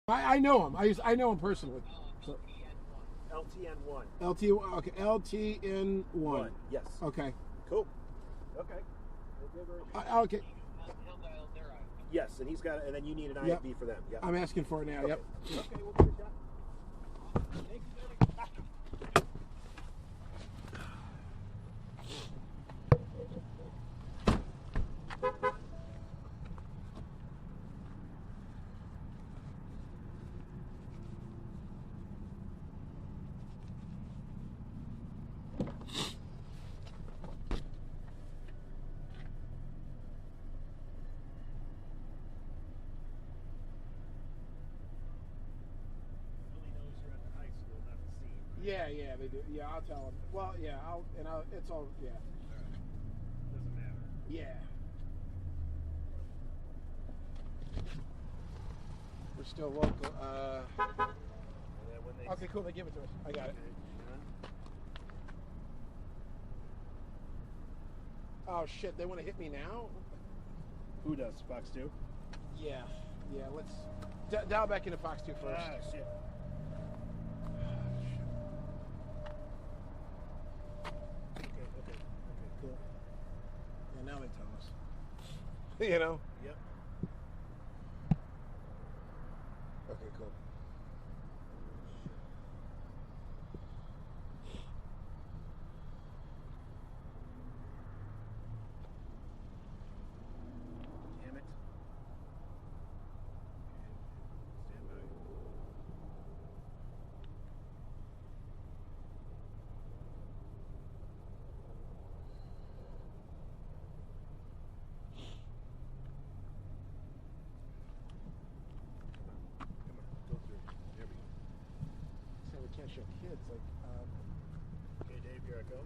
I know him. I know him personally. So.
LTN1.
Okay, LTN1.
Yes.
Okay.
Cool. Okay.
Okay.
Yes, and he's got, and then you need an IFB for them. Yep.
I'm asking for it now.
Okay.
Yep.
Okay, we'll get it done. Thank you,
Yeah, they do. Yeah, I'll tell them. Well, yeah, it's all, yeah.
Doesn't matter.
Yeah. We're still local. Okay, cool. They give it to us. I got it. Oh shit! They want to hit me now?
Who does? Fox 2?
Yeah. Let's dial back into Fox 2 first.
Ah, shit. Okay, cool.
Yeah, now they tell us. You know?
Yep.
Okay, cool.
Damn it. Stand by. Go through. There we go.
So we can't show kids, like,
Okay, Dave, here I go.